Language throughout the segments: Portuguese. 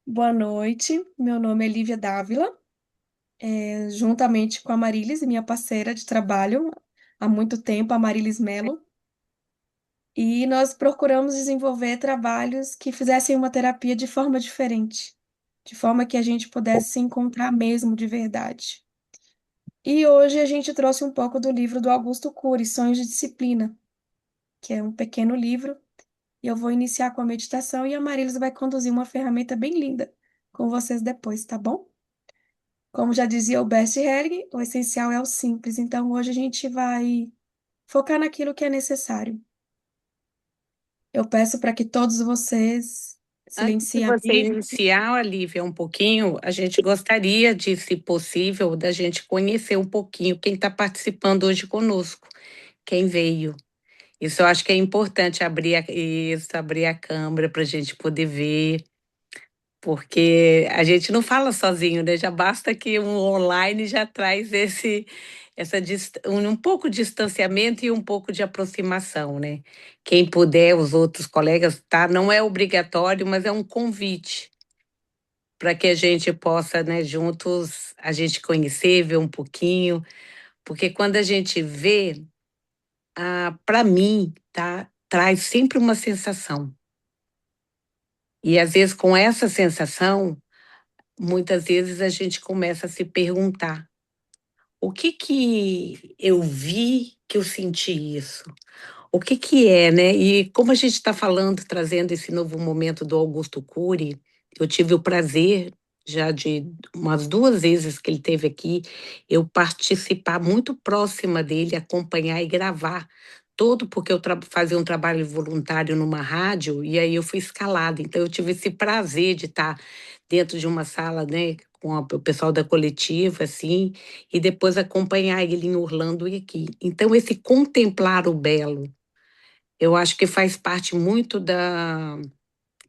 Boa noite, meu nome é Lívia Dávila, juntamente com a Marilis, minha parceira de trabalho há muito tempo, a Marilis Melo, e nós procuramos desenvolver trabalhos que fizessem uma terapia de forma diferente, de forma que a gente pudesse se encontrar mesmo de verdade. E hoje a gente trouxe um pouco do livro do Augusto Cury, Sonhos de Disciplina, que é um pequeno livro, e eu vou iniciar com a meditação e a Marilis vai conduzir uma ferramenta bem linda com vocês depois, tá bom? Como já dizia o Bert Helling, o essencial é o simples. Então, hoje a gente vai focar naquilo que é necessário. Eu peço para que todos vocês Antes de silenciem a você mente. iniciar, Olivia, um pouquinho, a gente gostaria de, se possível, da gente conhecer um pouquinho quem está participando hoje conosco, quem veio. Isso eu acho que é importante abrir a câmera para a gente poder ver, porque a gente não fala sozinho, né? Já basta que um online já traz um pouco de distanciamento e um pouco de aproximação, né? Quem puder, os outros colegas, tá? Não é obrigatório, mas é um convite para que a gente possa, né, juntos, a gente conhecer, ver um pouquinho, porque quando a gente vê, para mim, tá? Traz sempre uma sensação. E às vezes com essa sensação, muitas vezes a gente começa a se perguntar: o que que eu vi que eu senti isso? O que que é, né? E como a gente está falando, trazendo esse novo momento do Augusto Cury, eu tive o prazer já de umas duas vezes que ele esteve aqui, eu participar muito próxima dele, acompanhar e gravar todo, porque eu fazia um trabalho voluntário numa rádio e aí eu fui escalada. Então eu tive esse prazer de estar dentro de uma sala, né, com o pessoal da coletiva, assim, e depois acompanhar ele em Orlando e aqui. Então esse contemplar o belo, eu acho que faz parte muito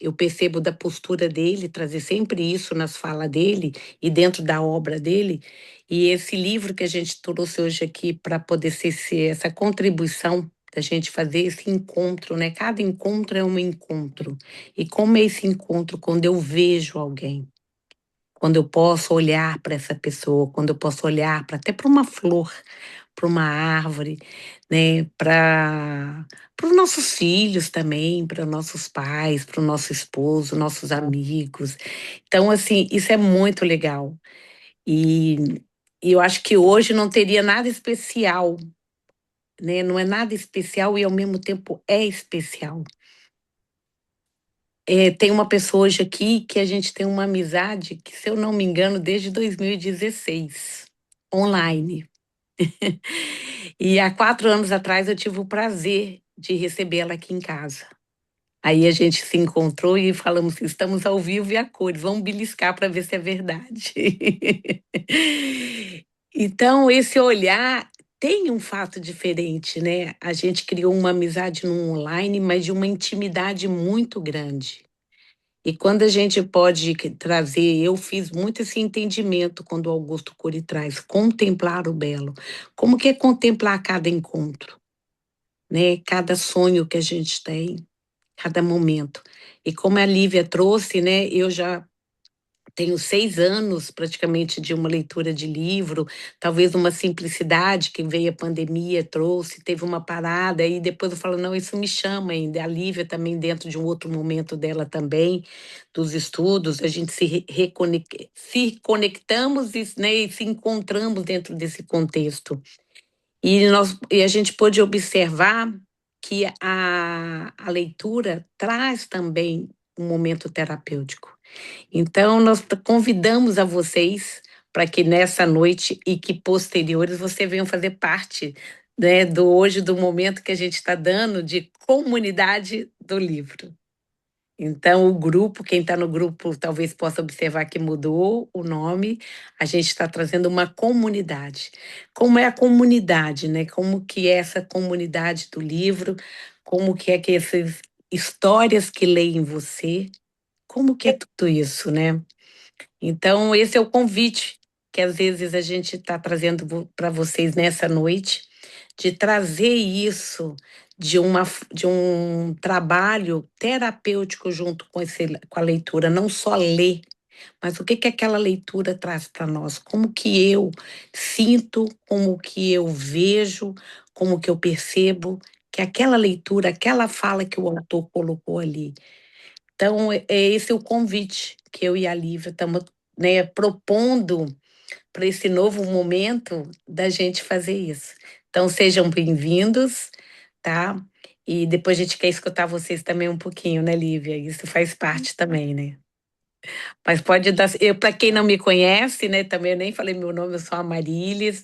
eu percebo da postura dele, trazer sempre isso nas falas dele e dentro da obra dele. E esse livro que a gente trouxe hoje aqui para poder ser essa contribuição da gente fazer esse encontro, né? Cada encontro é um encontro. E como é esse encontro quando eu vejo alguém? Quando eu posso olhar para essa pessoa, quando eu posso olhar até para uma flor, para uma árvore, né, para os nossos filhos também, para nossos pais, para o nosso esposo, nossos amigos. Então, assim, isso é muito legal. E, e eu acho que hoje não teria nada especial, né? Não é nada especial e ao mesmo tempo é especial. Tem uma pessoa hoje aqui que a gente tem uma amizade que, se eu não me engano, desde 2016, online. E há 4 anos atrás eu tive o prazer de recebê-la aqui em casa. Aí a gente se encontrou e falamos: estamos ao vivo e a cores, vamos beliscar para ver se é verdade. Então, esse olhar tem um fato diferente, né? A gente criou uma amizade no online, mas de uma intimidade muito grande. E quando a gente pode trazer, eu fiz muito esse entendimento quando o Augusto Cury traz, contemplar o belo. Como que é contemplar cada encontro, né? Cada sonho que a gente tem, cada momento. E como a Lívia trouxe, né? Eu já tenho 6 anos praticamente de uma leitura de livro, talvez uma simplicidade que veio a pandemia, trouxe, teve uma parada, e depois eu falo, não, isso me chama ainda. A Lívia também, dentro de um outro momento dela também, dos estudos, a gente se conectamos e, né, e se encontramos dentro desse contexto. E a gente pôde observar que a leitura traz também um momento terapêutico. Então, nós convidamos a vocês para que nessa noite e que posteriores você venham fazer parte, né, do hoje, do momento que a gente está dando de comunidade do livro. Então, o grupo, quem está no grupo talvez possa observar que mudou o nome. A gente está trazendo uma comunidade. Como é a comunidade, né? Como que é essa comunidade do livro? Como que é que essas histórias que leem você? Como que é tudo isso, né? Então, esse é o convite que às vezes a gente está trazendo para vocês nessa noite, de trazer isso, de um trabalho terapêutico junto com a leitura, não só ler, mas o que que aquela leitura traz para nós? Como que eu sinto, como que eu vejo, como que eu percebo que aquela leitura, aquela fala que o autor colocou ali. Então, é esse o convite que eu e a Lívia estamos, né, propondo para esse novo momento da gente fazer isso. Então, sejam bem-vindos, tá? E depois a gente quer escutar vocês também um pouquinho, né, Lívia? Isso faz parte também, né? Mas pode dar. Eu, para quem não me conhece, né, também eu nem falei meu nome, eu sou a Marílis,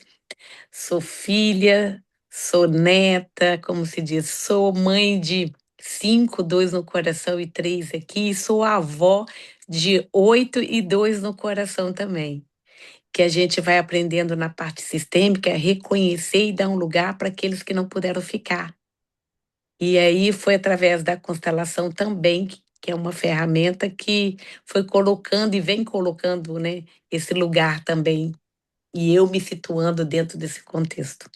sou filha, sou neta, como se diz, sou mãe de cinco, dois no coração e três aqui, e sou avó de oito e dois no coração também. Que a gente vai aprendendo na parte sistêmica a reconhecer e dar um lugar para aqueles que não puderam ficar. E aí foi através da constelação também, que é uma ferramenta que foi colocando e vem colocando, né, esse lugar também, e eu me situando dentro desse contexto.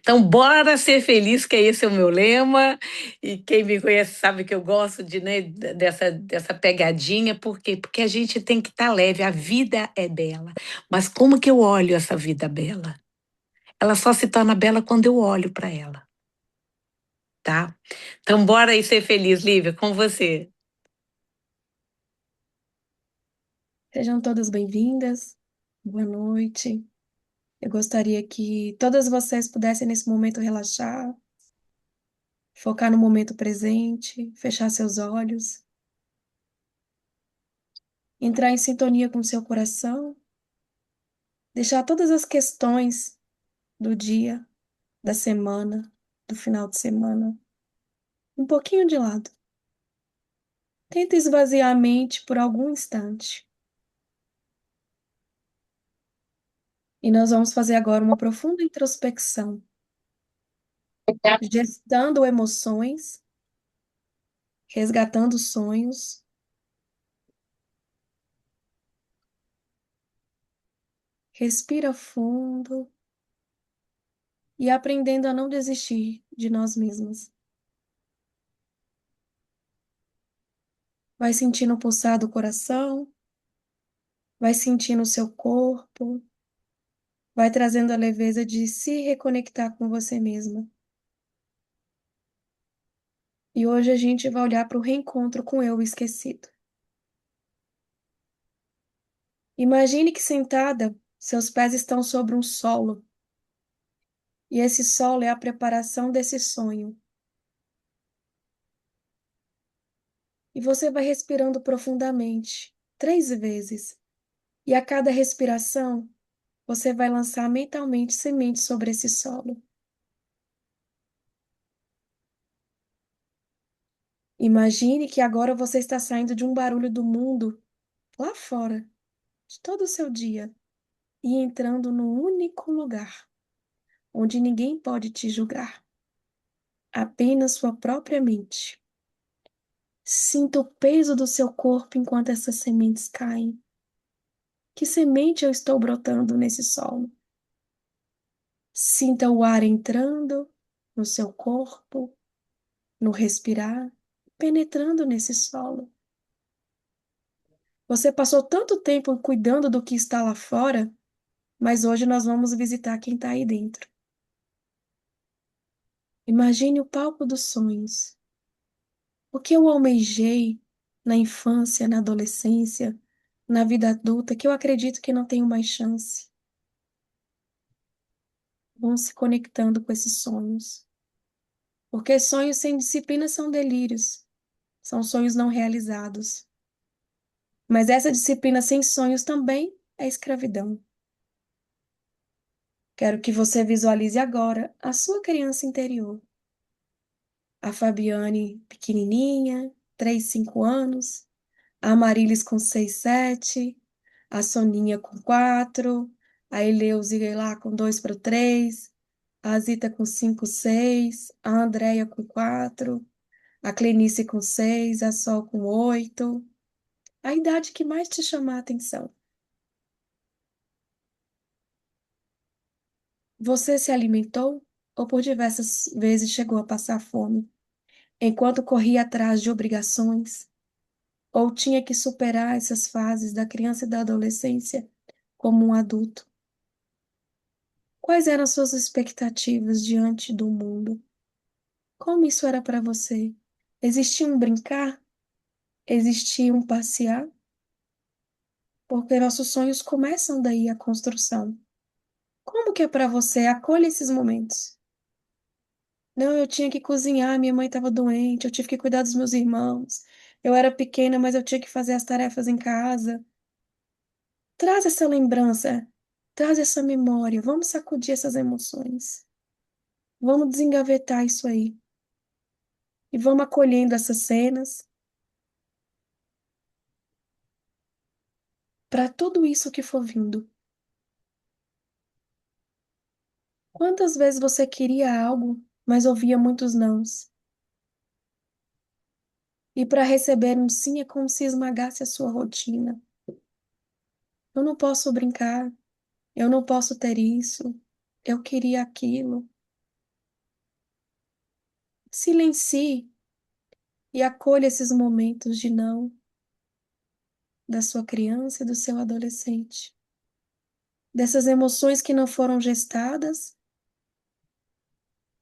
Então, bora ser feliz, que esse é o meu lema, e quem me conhece sabe que eu gosto de, né, dessa pegadinha, por quê? Porque a gente tem que estar leve, a vida é bela, mas como que eu olho essa vida bela? Ela só se torna bela quando eu olho para ela, tá? Então, bora aí ser feliz, Lívia, com você. Sejam todas bem-vindas. Boa noite. Eu gostaria que todas vocês pudessem, nesse momento, relaxar, focar no momento presente, fechar seus olhos, entrar em sintonia com seu coração, deixar todas as questões do dia, da semana, do final de semana, um pouquinho de lado. Tenta esvaziar a mente por algum instante. E nós vamos fazer agora uma profunda introspecção, gestando emoções, resgatando sonhos. Respira fundo e aprendendo a não desistir de nós mesmos. Vai sentindo o pulsar do coração, vai sentindo o seu corpo, vai trazendo a leveza de se reconectar com você mesma. E hoje a gente vai olhar para o reencontro com o eu esquecido. Imagine que sentada, seus pés estão sobre um solo, e esse solo é a preparação desse sonho. E você vai respirando profundamente, 3 vezes, e a cada respiração, você vai lançar mentalmente sementes sobre esse solo. Imagine que agora você está saindo de um barulho do mundo lá fora, de todo o seu dia, e entrando num único lugar, onde ninguém pode te julgar, apenas sua própria mente. Sinta o peso do seu corpo enquanto essas sementes caem. Que semente eu estou brotando nesse solo? Sinta o ar entrando no seu corpo, no respirar, penetrando nesse solo. Você passou tanto tempo cuidando do que está lá fora, mas hoje nós vamos visitar quem está aí dentro. Imagine o palco dos sonhos. O que eu almejei na infância, na adolescência, na vida adulta, que eu acredito que não tenho mais chance. Vão se conectando com esses sonhos. Porque sonhos sem disciplina são delírios, são sonhos não realizados. Mas essa disciplina sem sonhos também é escravidão. Quero que você visualize agora a sua criança interior. A Fabiane pequenininha, 3, 5 anos. A Marilis com 6, 7. A Soninha com 4. A Eleusi lá com 2 para 3. A Zita com 5, 6. A Andréia com 4. A Clenice com 6. A Sol com 8. A idade que mais te chamar a atenção. Você se alimentou ou por diversas vezes chegou a passar fome, enquanto corria atrás de obrigações, ou tinha que superar essas fases da criança e da adolescência como um adulto? Quais eram suas expectativas diante do mundo? Como isso era para você? Existia um brincar? Existia um passear? Porque nossos sonhos começam daí a construção. Como que é para você? Acolha esses momentos. Não, eu tinha que cozinhar, minha mãe estava doente, eu tive que cuidar dos meus irmãos. Eu era pequena, mas eu tinha que fazer as tarefas em casa. Traz essa lembrança, traz essa memória. Vamos sacudir essas emoções. Vamos desengavetar isso aí. E vamos acolhendo essas cenas para tudo isso que for vindo. Quantas vezes você queria algo, mas ouvia muitos nãos? E para receber um sim é como se esmagasse a sua rotina. Eu não posso brincar, eu não posso ter isso, eu queria aquilo. Silencie e acolha esses momentos de não da sua criança e do seu adolescente. Dessas emoções que não foram gestadas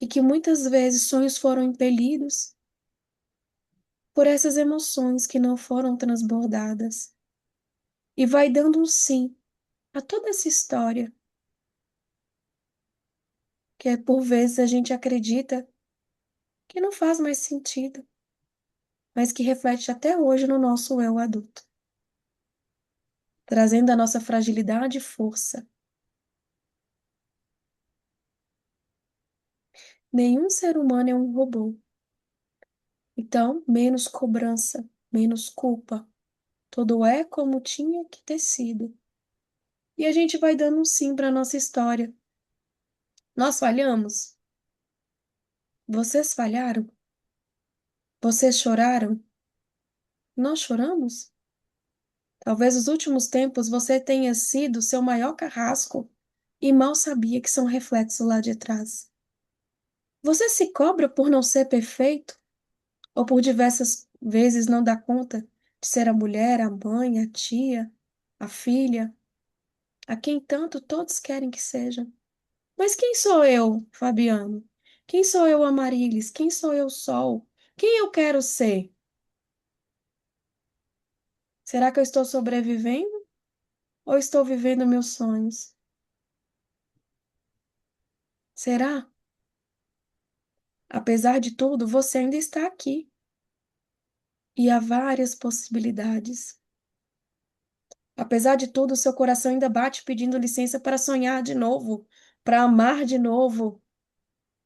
e que muitas vezes sonhos foram impelidos por essas emoções que não foram transbordadas. E vai dando um sim a toda essa história que por vezes a gente acredita que não faz mais sentido, mas que reflete até hoje no nosso eu adulto, trazendo a nossa fragilidade e força. Nenhum ser humano é um robô. Então, menos cobrança, menos culpa. Tudo é como tinha que ter sido. E a gente vai dando um sim para nossa história. Nós falhamos? Vocês falharam? Vocês choraram? Nós choramos? Talvez nos últimos tempos você tenha sido seu maior carrasco e mal sabia que são reflexos lá de trás. Você se cobra por não ser perfeito ou por diversas vezes não dar conta de ser a mulher, a mãe, a tia, a filha, a quem tanto todos querem que seja? Mas quem sou eu, Fabiano? Quem sou eu, Amarilis? Quem sou eu, Sol? Quem eu quero ser? Será que eu estou sobrevivendo ou estou vivendo meus sonhos? Será? Apesar de tudo, você ainda está aqui e há várias possibilidades. Apesar de tudo, seu coração ainda bate pedindo licença para sonhar de novo, para amar de novo,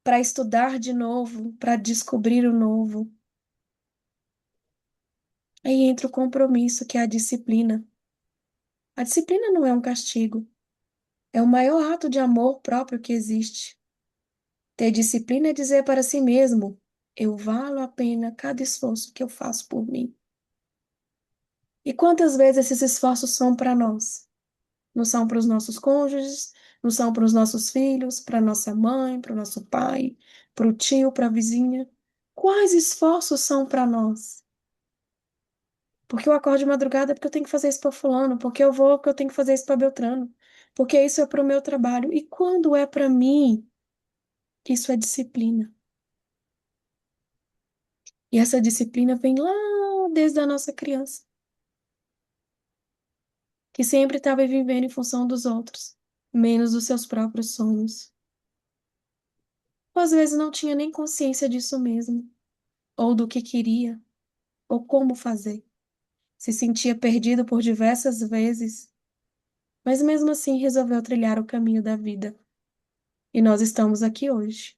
para estudar de novo, para descobrir o novo. Aí entra o compromisso, que é a disciplina. A disciplina não é um castigo, é o maior ato de amor próprio que existe. Ter disciplina é dizer para si mesmo: eu valo a pena cada esforço que eu faço por mim. E quantas vezes esses esforços são para nós? Não são para os nossos cônjuges, não são para os nossos filhos, para nossa mãe, para o nosso pai, para o tio, para a vizinha. Quais esforços são para nós? Porque eu acordo de madrugada porque eu tenho que fazer isso para fulano, porque eu vou porque eu tenho que fazer isso para Beltrano, porque isso é para o meu trabalho. E quando é para mim, isso é disciplina. E essa disciplina vem lá desde a nossa criança, que sempre estava vivendo em função dos outros, menos dos seus próprios sonhos. Ou às vezes não tinha nem consciência disso mesmo, ou do que queria, ou como fazer. Se sentia perdido por diversas vezes, mas mesmo assim resolveu trilhar o caminho da vida. E nós estamos aqui hoje,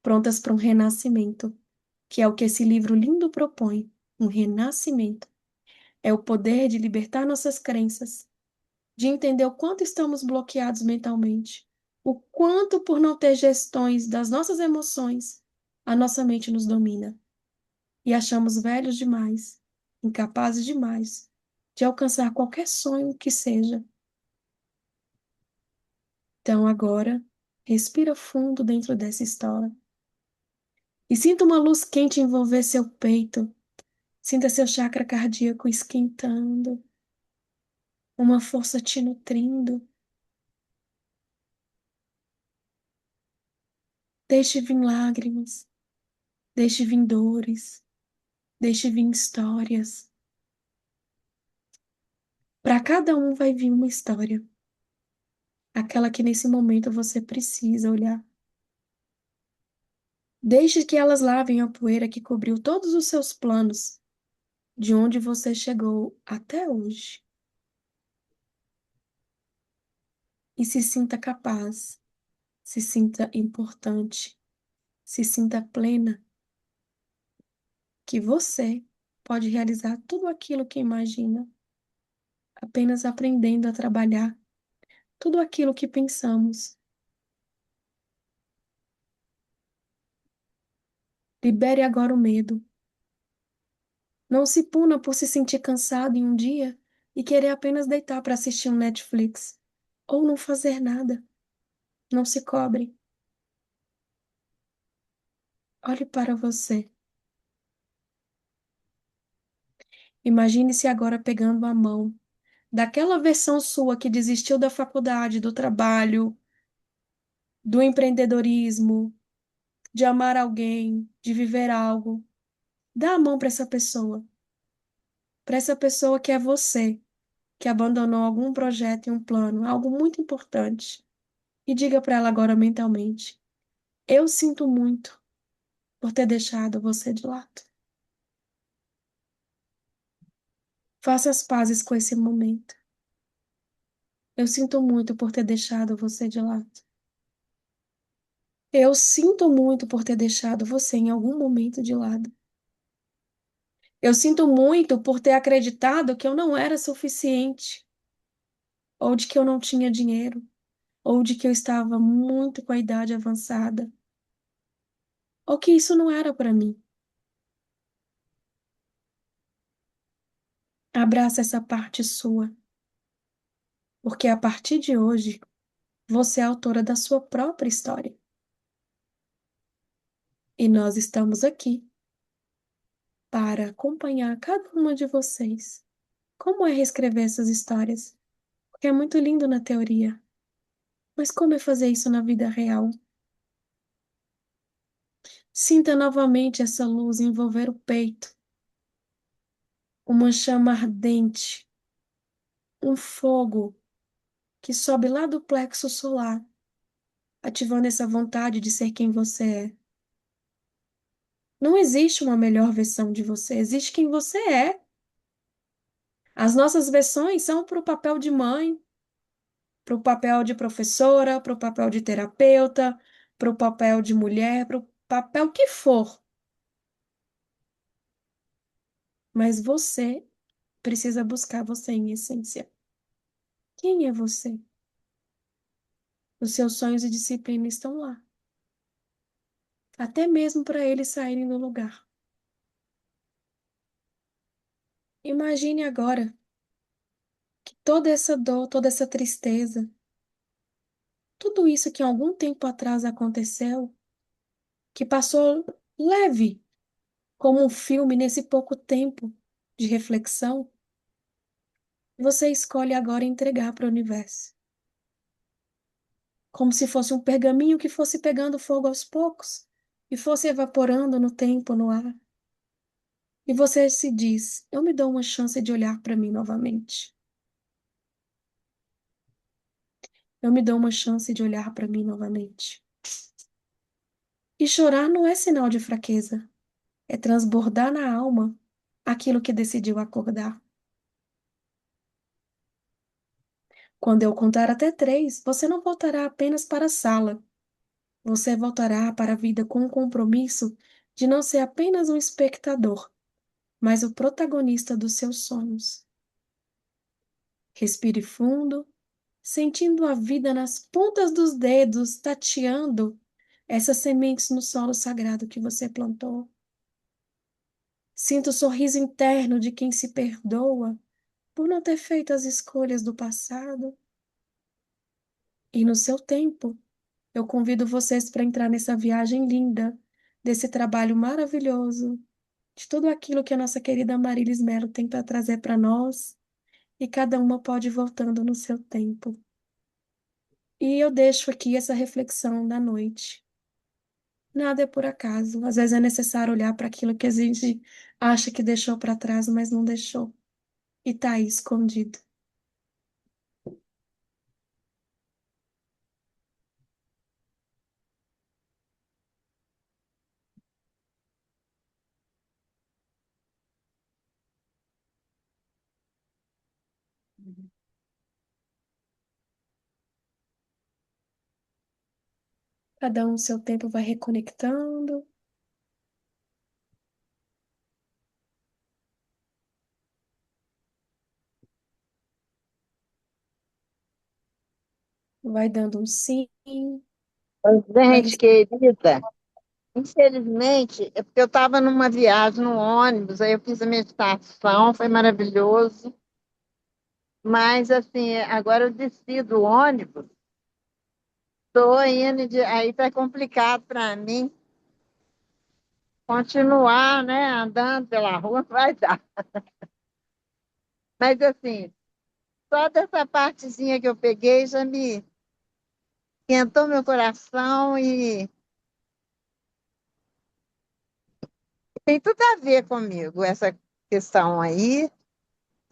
prontas para um renascimento, que é o que esse livro lindo propõe, um renascimento. É o poder de libertar nossas crenças, de entender o quanto estamos bloqueados mentalmente, o quanto, por não ter gestões das nossas emoções, a nossa mente nos domina e achamos velhos demais, incapazes demais de alcançar qualquer sonho que seja. Então, agora, Respira fundo dentro dessa história. E sinta uma luz quente envolver seu peito. Sinta seu chakra cardíaco esquentando. Uma força te nutrindo. Deixe vir lágrimas. Deixe vir dores. Deixe vir histórias. Para cada um vai vir uma história. Aquela que nesse momento você precisa olhar. Deixe que elas lavem a poeira que cobriu todos os seus planos, de onde você chegou até hoje. E se sinta capaz, se sinta importante, se sinta plena, que você pode realizar tudo aquilo que imagina, apenas aprendendo a trabalhar tudo aquilo que pensamos. Libere agora o medo. Não se puna por se sentir cansado em um dia e querer apenas deitar para assistir um Netflix ou não fazer nada. Não se cobre. Olhe para você. Imagine-se agora pegando a mão daquela versão sua que desistiu da faculdade, do trabalho, do empreendedorismo, de amar alguém, de viver algo. Dá a mão para essa pessoa que é você, que abandonou algum projeto e um plano, algo muito importante. E diga para ela agora mentalmente: eu sinto muito por ter deixado você de lado. Faça as pazes com esse momento. Eu sinto muito por ter deixado você de lado. Eu sinto muito por ter deixado você em algum momento de lado. Eu sinto muito por ter acreditado que eu não era suficiente, ou de que eu não tinha dinheiro, ou de que eu estava muito com a idade avançada, ou que isso não era para mim. Abraça essa parte sua, porque a partir de hoje você é autora da sua própria história. E nós estamos aqui para acompanhar cada uma de vocês. Como é reescrever essas histórias? Porque é muito lindo na teoria, mas como é fazer isso na vida real? Sinta novamente essa luz envolver o peito, uma chama ardente, um fogo que sobe lá do plexo solar, ativando essa vontade de ser quem você é. Não existe uma melhor versão de você, existe quem você é. As nossas versões são para o papel de mãe, para o papel de professora, para o papel de terapeuta, para o papel de mulher, para o papel que for. Mas você precisa buscar você em essência. Quem é você? Os seus sonhos e disciplina estão lá, até mesmo para eles saírem do lugar. Imagine agora que toda essa dor, toda essa tristeza, tudo isso que algum tempo atrás aconteceu, que passou leve, como um filme nesse pouco tempo de reflexão, você escolhe agora entregar para o universo. Como se fosse um pergaminho que fosse pegando fogo aos poucos e fosse evaporando no tempo, no ar. E você se diz: eu me dou uma chance de olhar para mim novamente. Eu me dou uma chance de olhar para mim novamente. E chorar não é sinal de fraqueza, é transbordar na alma aquilo que decidiu acordar. Quando eu contar até 3, você não voltará apenas para a sala. Você voltará para a vida com o compromisso de não ser apenas um espectador, mas o protagonista dos seus sonhos. Respire fundo, sentindo a vida nas pontas dos dedos, tateando essas sementes no solo sagrado que você plantou. Sinta o sorriso interno de quem se perdoa por não ter feito as escolhas do passado. E no seu tempo, Eu convido vocês para entrar nessa viagem linda, desse trabalho maravilhoso, de tudo aquilo que a nossa querida Marilis Melo tem para trazer para nós, e cada uma pode ir voltando no seu tempo. E eu deixo aqui essa reflexão da noite. Nada é por acaso. Às vezes é necessário olhar para aquilo que a gente acha que deixou para trás, mas não deixou. E tá aí escondido. Cada um no seu tempo vai reconectando, vai dando um sim, vai Gente respirando. querida, infelizmente, é porque eu estava numa viagem no ônibus, aí eu fiz a meditação, foi maravilhoso, mas assim, agora eu desci do ônibus, estou indo, aí está complicado para mim continuar, né, andando pela rua, não vai dar. Mas assim, só dessa partezinha que eu peguei já me esquentou meu coração e tem tudo a ver comigo, essa questão aí.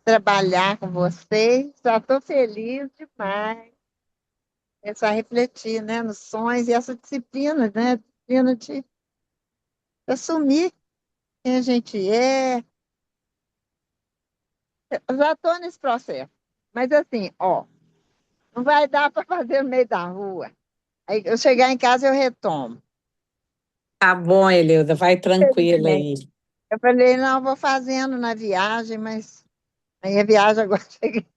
Trabalhar com vocês. Já estou feliz demais. Começar a refletir, né, nos sonhos e essa disciplina, né? Disciplina de assumir quem a gente é. Eu já estou nesse processo. Mas assim, ó, não vai dar para fazer no meio da rua. Aí eu chegar em casa eu retomo. Tá bom, Eleusa, vai tranquila Felizmente. aí. Eu falei, não, eu vou fazendo na viagem, mas aí a viagem agora cheguei.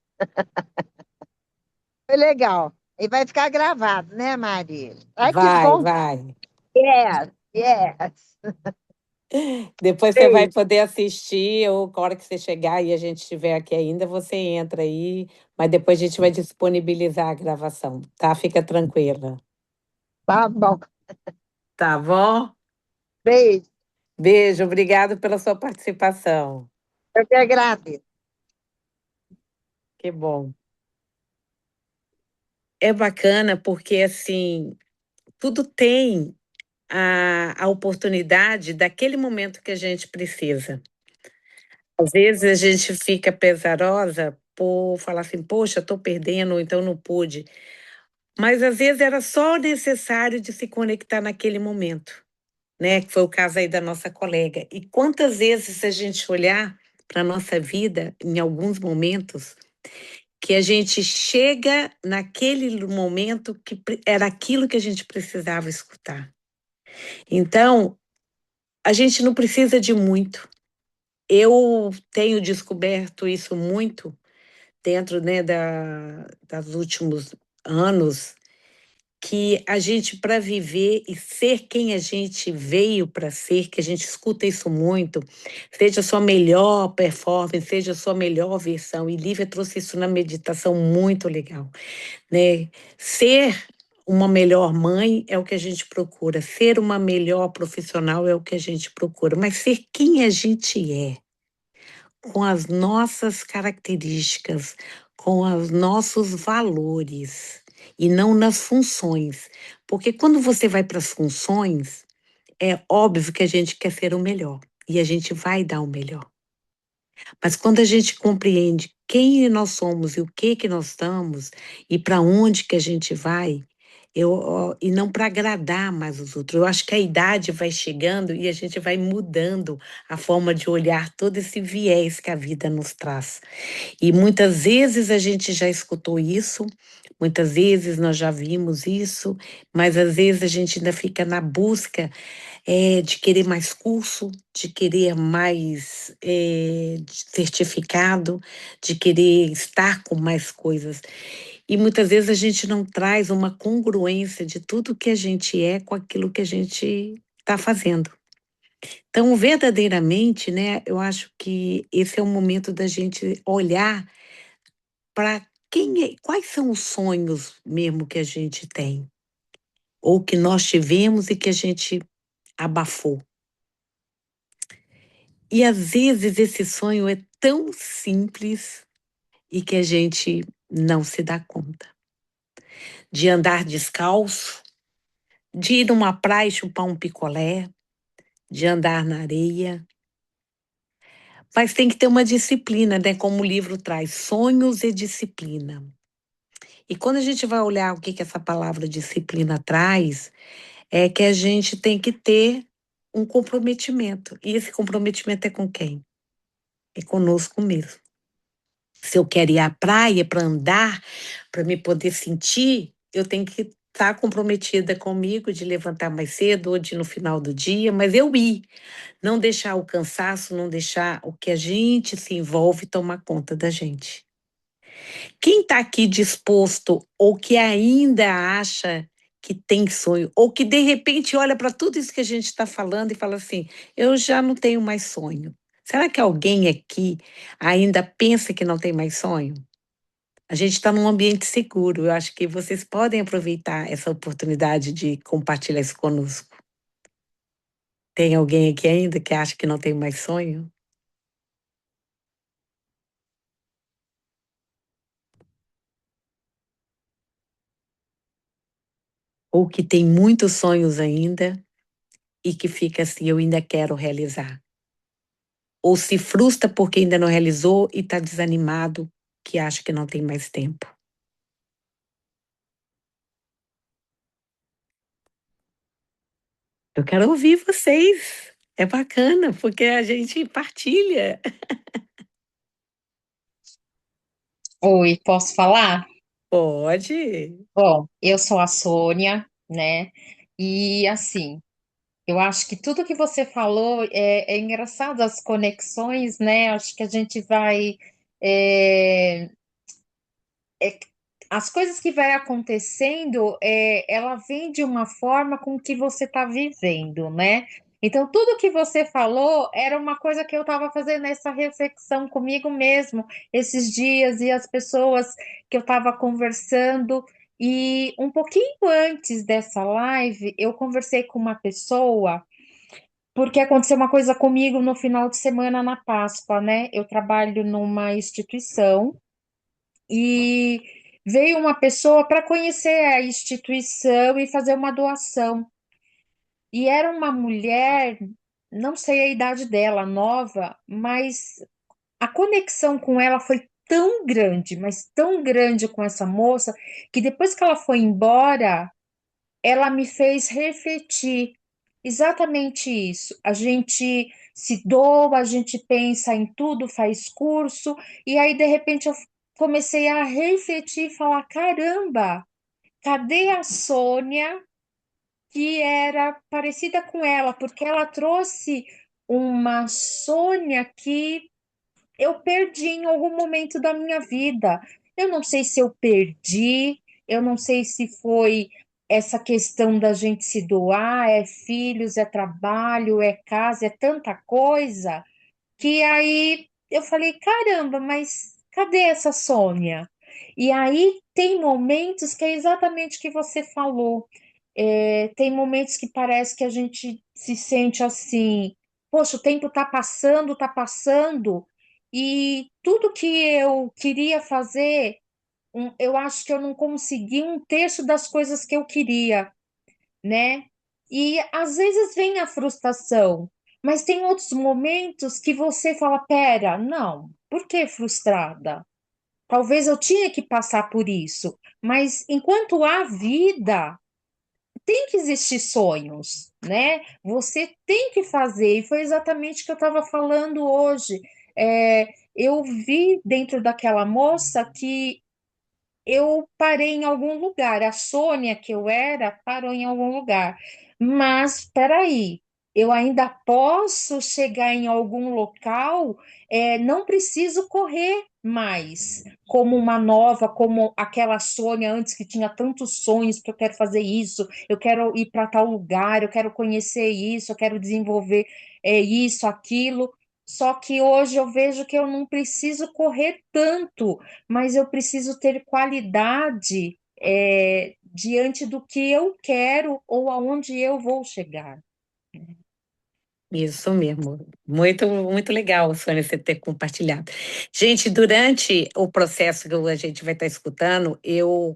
Foi legal. E vai ficar gravado, né, Maria? Ai, que Vai, bom. vai. Yes, yes. Depois você vai Beijo. poder assistir, ou a hora que você chegar e a gente estiver aqui ainda, você entra aí, mas depois a gente vai disponibilizar a gravação, tá? Fica tranquila. Tá bom. Tá bom? Beijo. Beijo, obrigado pela sua participação. Eu que agradeço. Que bom. É bacana porque, assim, tudo tem a oportunidade daquele momento que a gente precisa. Às vezes a gente fica pesarosa por falar assim, poxa, estou perdendo, ou então não pude. Mas às vezes era só necessário de se conectar naquele momento, né? Que foi o caso aí da nossa colega. E quantas vezes a gente olhar para a nossa vida, em alguns momentos, que a gente chega naquele momento que era aquilo que a gente precisava escutar. Então, a gente não precisa de muito. Eu tenho descoberto isso muito dentro, né, das últimos anos, que a gente, para viver e ser quem a gente veio para ser, que a gente escuta isso muito, seja a sua melhor performance, seja a sua melhor versão. E Lívia trouxe isso na meditação muito legal, né? Ser uma melhor mãe é o que a gente procura, ser uma melhor profissional é o que a gente procura, mas ser quem a gente é, com as nossas características, com os nossos valores e não nas funções. Porque quando você vai para as funções, é óbvio que a gente quer ser o melhor e a gente vai dar o melhor. Mas quando a gente compreende quem nós somos e o que nós estamos e para onde que a gente vai, e não para agradar mais os outros. Eu acho que a idade vai chegando e a gente vai mudando a forma de olhar todo esse viés que a vida nos traz. E muitas vezes a gente já escutou isso, muitas vezes nós já vimos isso, mas às vezes a gente ainda fica na busca de querer mais curso, de querer mais certificado, de querer estar com mais coisas. E muitas vezes a gente não traz uma congruência de tudo que a gente é com aquilo que a gente está fazendo. Então, verdadeiramente, né, eu acho que esse é o momento da gente olhar para quais são os sonhos mesmo que a gente tem. ou que nós tivemos e que a gente abafou. E às vezes esse sonho é tão simples e que a gente não se dá conta. De andar descalço, de ir numa praia e chupar um picolé, de andar na areia. Mas tem que ter uma disciplina, né? Como o livro traz, sonhos e disciplina. E quando a gente vai olhar o que essa palavra disciplina traz, é que a gente tem que ter um comprometimento. E esse comprometimento é com quem? É conosco mesmo. Se eu quero ir à praia para andar, para me poder sentir, eu tenho que estar comprometida comigo de levantar mais cedo ou de no final do dia, mas eu ir. Não deixar o cansaço, não deixar o que a gente se envolve tomar conta da gente. Quem está aqui disposto ou que ainda acha que tem sonho, ou que de repente olha para tudo isso que a gente está falando e fala assim: eu já não tenho mais sonho. Será que alguém aqui ainda pensa que não tem mais sonho? A gente está num ambiente seguro. Eu acho que vocês podem aproveitar essa oportunidade de compartilhar isso conosco. Tem alguém aqui ainda que acha que não tem mais sonho? Ou que tem muitos sonhos ainda e que fica assim, eu ainda quero realizar. Ou se frustra porque ainda não realizou e está desanimado, que acha que não tem mais tempo. Eu quero ouvir vocês. É bacana, porque a gente partilha. Oi, posso falar? Pode. Bom, eu sou a Sônia, né? E assim, eu acho que tudo que você falou é engraçado, as conexões, né? Acho que a gente vai. é, é- as coisas que vai acontecendo, ela vem de uma forma com que você está vivendo, né? Então, tudo que você falou era uma coisa que eu estava fazendo essa reflexão comigo mesmo esses dias e as pessoas que eu estava conversando. E um pouquinho antes dessa live, eu conversei com uma pessoa, porque aconteceu uma coisa comigo no final de semana na Páscoa, né? Eu trabalho numa instituição e veio uma pessoa para conhecer a instituição e fazer uma doação. E era uma mulher, não sei a idade dela, nova, mas a conexão com ela foi tão grande, mas tão grande com essa moça, que depois que ela foi embora, ela me fez refletir exatamente isso. A gente se doa, a gente pensa em tudo, faz curso, e aí de repente eu comecei a refletir e falar: caramba, cadê a Sônia que era parecida com ela? Porque ela trouxe uma Sônia que eu perdi em algum momento da minha vida. Eu não sei se eu perdi, eu não sei se foi essa questão da gente se doar, é filhos, é trabalho, é casa, é tanta coisa, que aí eu falei, caramba, mas cadê essa Sônia? E aí tem momentos que é exatamente o que você falou. Tem momentos que parece que a gente se sente assim, poxa, o tempo está passando, e tudo que eu queria fazer, eu acho que eu não consegui um terço das coisas que eu queria, né? E às vezes vem a frustração, mas tem outros momentos que você fala: pera, não, por que frustrada? Talvez eu tinha que passar por isso, mas enquanto há vida, tem que existir sonhos, né? Você tem que fazer, e foi exatamente o que eu estava falando hoje. Eu vi dentro daquela moça que eu parei em algum lugar. A Sônia que eu era parou em algum lugar. Mas espera aí, eu ainda posso chegar em algum local, não preciso correr mais, como uma nova, como aquela Sônia antes que tinha tantos sonhos, que eu quero fazer isso, eu quero ir para tal lugar, eu quero conhecer isso, eu quero desenvolver isso, aquilo. Só que hoje eu vejo que eu não preciso correr tanto, mas eu preciso ter qualidade diante do que eu quero ou aonde eu vou chegar. Isso mesmo. Muito, muito legal, Sônia, você ter compartilhado. Gente, durante o processo que a gente vai estar escutando,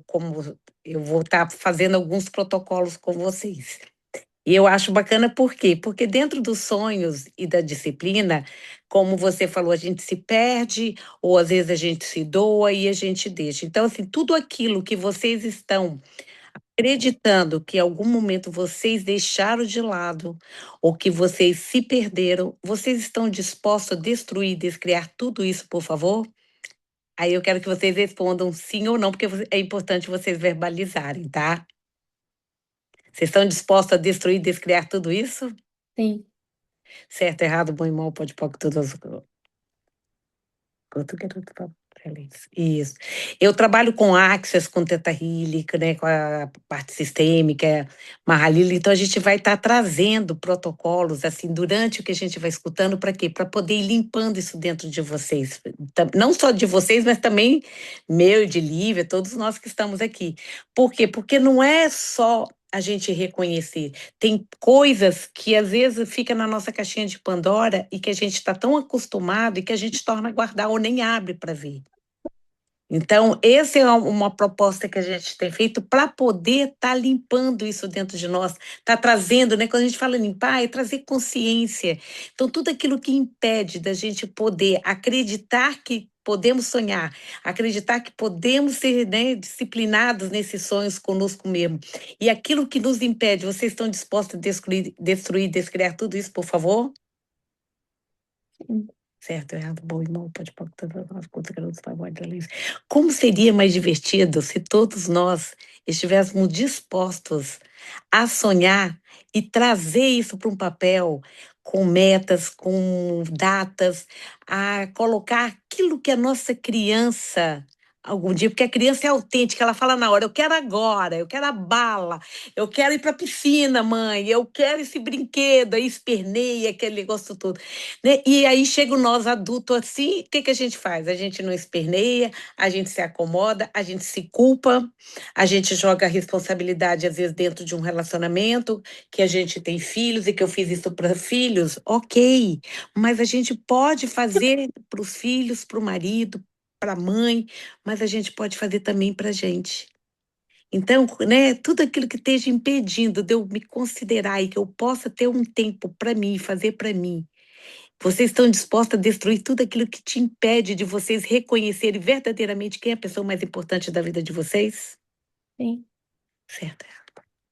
como eu vou estar fazendo alguns protocolos com vocês. E eu acho bacana por quê? Porque dentro dos sonhos e da disciplina, como você falou, a gente se perde, ou às vezes a gente se doa e a gente deixa. Então, assim, tudo aquilo que vocês estão acreditando que em algum momento vocês deixaram de lado, ou que vocês se perderam, vocês estão dispostos a destruir, descriar tudo isso, por favor? Aí eu quero que vocês respondam sim ou não, porque é importante vocês verbalizarem, tá? Vocês estão dispostos a destruir, descriar tudo isso? Sim. Certo, errado, bom e mal, pode pôr todas. Quanto garoto tá feliz. Isso. Eu trabalho com Access, com Teta Healing, né, com a parte sistêmica, Mahalila, então a gente vai estar trazendo protocolos, assim, durante o que a gente vai escutando, para quê? Para poder ir limpando isso dentro de vocês. Não só de vocês, mas também meu, de Lívia, todos nós que estamos aqui. Por quê? Porque não é só a gente reconhecer. Tem coisas que às vezes fica na nossa caixinha de Pandora e que a gente está tão acostumado e que a gente torna a guardar ou nem abre para ver. Então, essa é uma proposta que a gente tem feito para poder estar limpando isso dentro de nós, tá trazendo, né? Quando a gente fala limpar, é trazer consciência. Então, tudo aquilo que impede da gente poder acreditar que podemos sonhar, acreditar que podemos ser, né, disciplinados nesses sonhos conosco mesmo. E aquilo que nos impede, vocês estão dispostos a destruir, descriar tudo isso, por favor? Sim. Certo, errado, bom e mal, pode pôr todas as contas que não está bom, como seria mais divertido se todos nós estivéssemos dispostos a sonhar e trazer isso para um papel com metas, com datas, a colocar aquilo que a nossa criança algum dia, porque a criança é autêntica, ela fala na hora, eu quero agora, eu quero a bala, eu quero ir para a piscina, mãe, eu quero esse brinquedo, aí esperneia aquele negócio todo, né? E aí chega nós adultos assim, o que que a gente faz? A gente não esperneia, a gente se acomoda, a gente se culpa, a gente joga a responsabilidade, às vezes, dentro de um relacionamento, que a gente tem filhos e que eu fiz isso para filhos, ok, mas a gente pode fazer para os filhos, para o marido, para a mãe, mas a gente pode fazer também para a gente. Então, né, tudo aquilo que esteja impedindo de eu me considerar e que eu possa ter um tempo para mim, fazer para mim, vocês estão dispostos a destruir tudo aquilo que te impede de vocês reconhecerem verdadeiramente quem é a pessoa mais importante da vida de vocês? Sim. Certo.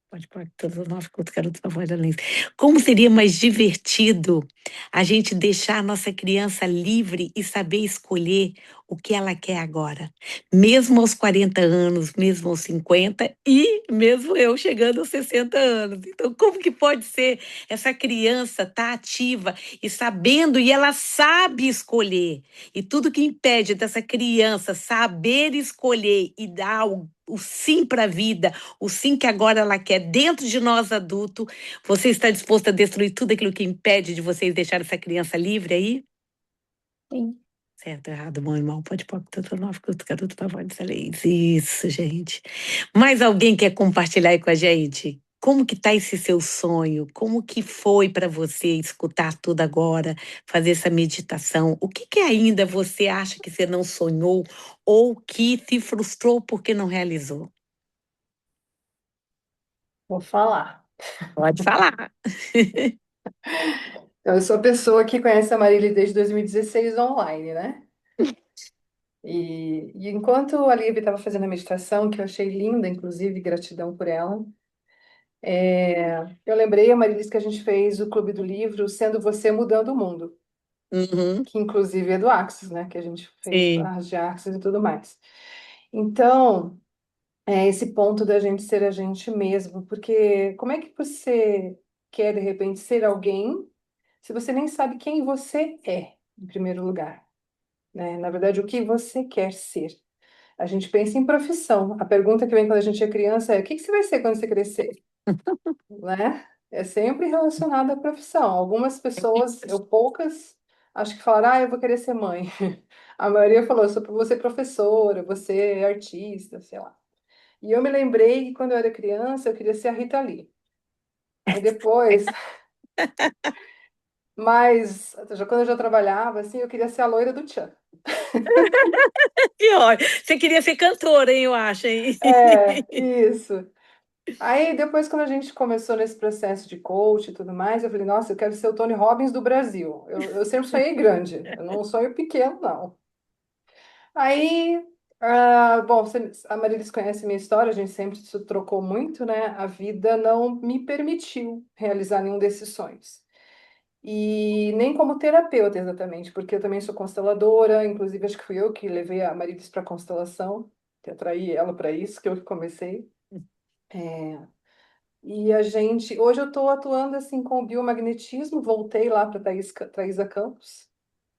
Pode pôr todos os nossos garotos na voz da Lins. Como seria mais divertido a gente deixar a nossa criança livre e saber escolher o que ela quer agora? Mesmo aos 40 anos, mesmo aos 50 e mesmo eu chegando aos 60 anos. Então, como que pode ser essa criança tá ativa e sabendo, e ela sabe escolher? E tudo que impede dessa criança saber escolher e dar o sim para a vida, o sim que agora ela quer dentro de nós adulto, você está disposto a destruir tudo aquilo que impede de vocês deixar essa criança livre aí? Sim. Certo, errado, bom e mal, pode pôr tanto nove que os garotos da voz da lei. Isso, gente. Mais alguém quer compartilhar aí com a gente? Como que tá esse seu sonho? Como que foi para você escutar tudo agora, fazer essa meditação? O que que ainda você acha que você não sonhou ou que se frustrou porque não realizou? Vou falar. Pode falar. Então, eu sou a pessoa que conhece a Marília desde 2016 online, né? E enquanto a Lívia estava fazendo a meditação, que eu achei linda, inclusive, gratidão por ela, eu lembrei, a Marília, que a gente fez o Clube do Livro Sendo Você Mudando o Mundo, Uhum, que inclusive é do Axis, né? Que a gente fez sim. barras de Axis e tudo mais. Então, é esse ponto da gente ser a gente mesmo, porque como é que você quer, de repente, ser alguém se você nem sabe quem você é, em primeiro lugar, né? Na verdade, o que você quer ser. A gente pensa em profissão. A pergunta que vem quando a gente é criança é: o que que você vai ser quando você crescer? Né? É sempre relacionado à profissão. Algumas pessoas, eu poucas, acho que falaram: ah, eu vou querer ser mãe. A maioria falou: eu vou ser professora, vou ser artista, sei lá. E eu me lembrei que quando eu era criança, eu queria ser a Rita Lee. Aí depois, mas já quando eu já trabalhava, assim, eu queria ser a loira do Tchan. Pior. Você queria ser cantora, hein, eu acho, hein? É, isso. Aí depois, quando a gente começou nesse processo de coach e tudo mais, eu falei, nossa, eu quero ser o Tony Robbins do Brasil. Eu sempre sonhei grande, eu não sonho pequeno, não. Aí, bom, a Marilis conhece minha história, a gente sempre se trocou muito, né? A vida não me permitiu realizar nenhum desses sonhos. E nem como terapeuta, exatamente, porque eu também sou consteladora, inclusive acho que fui eu que levei a Marilis para constelação, que atraí ela para isso, que eu que comecei. E a gente, hoje eu estou atuando assim com o biomagnetismo, voltei lá para Thaisa Campos,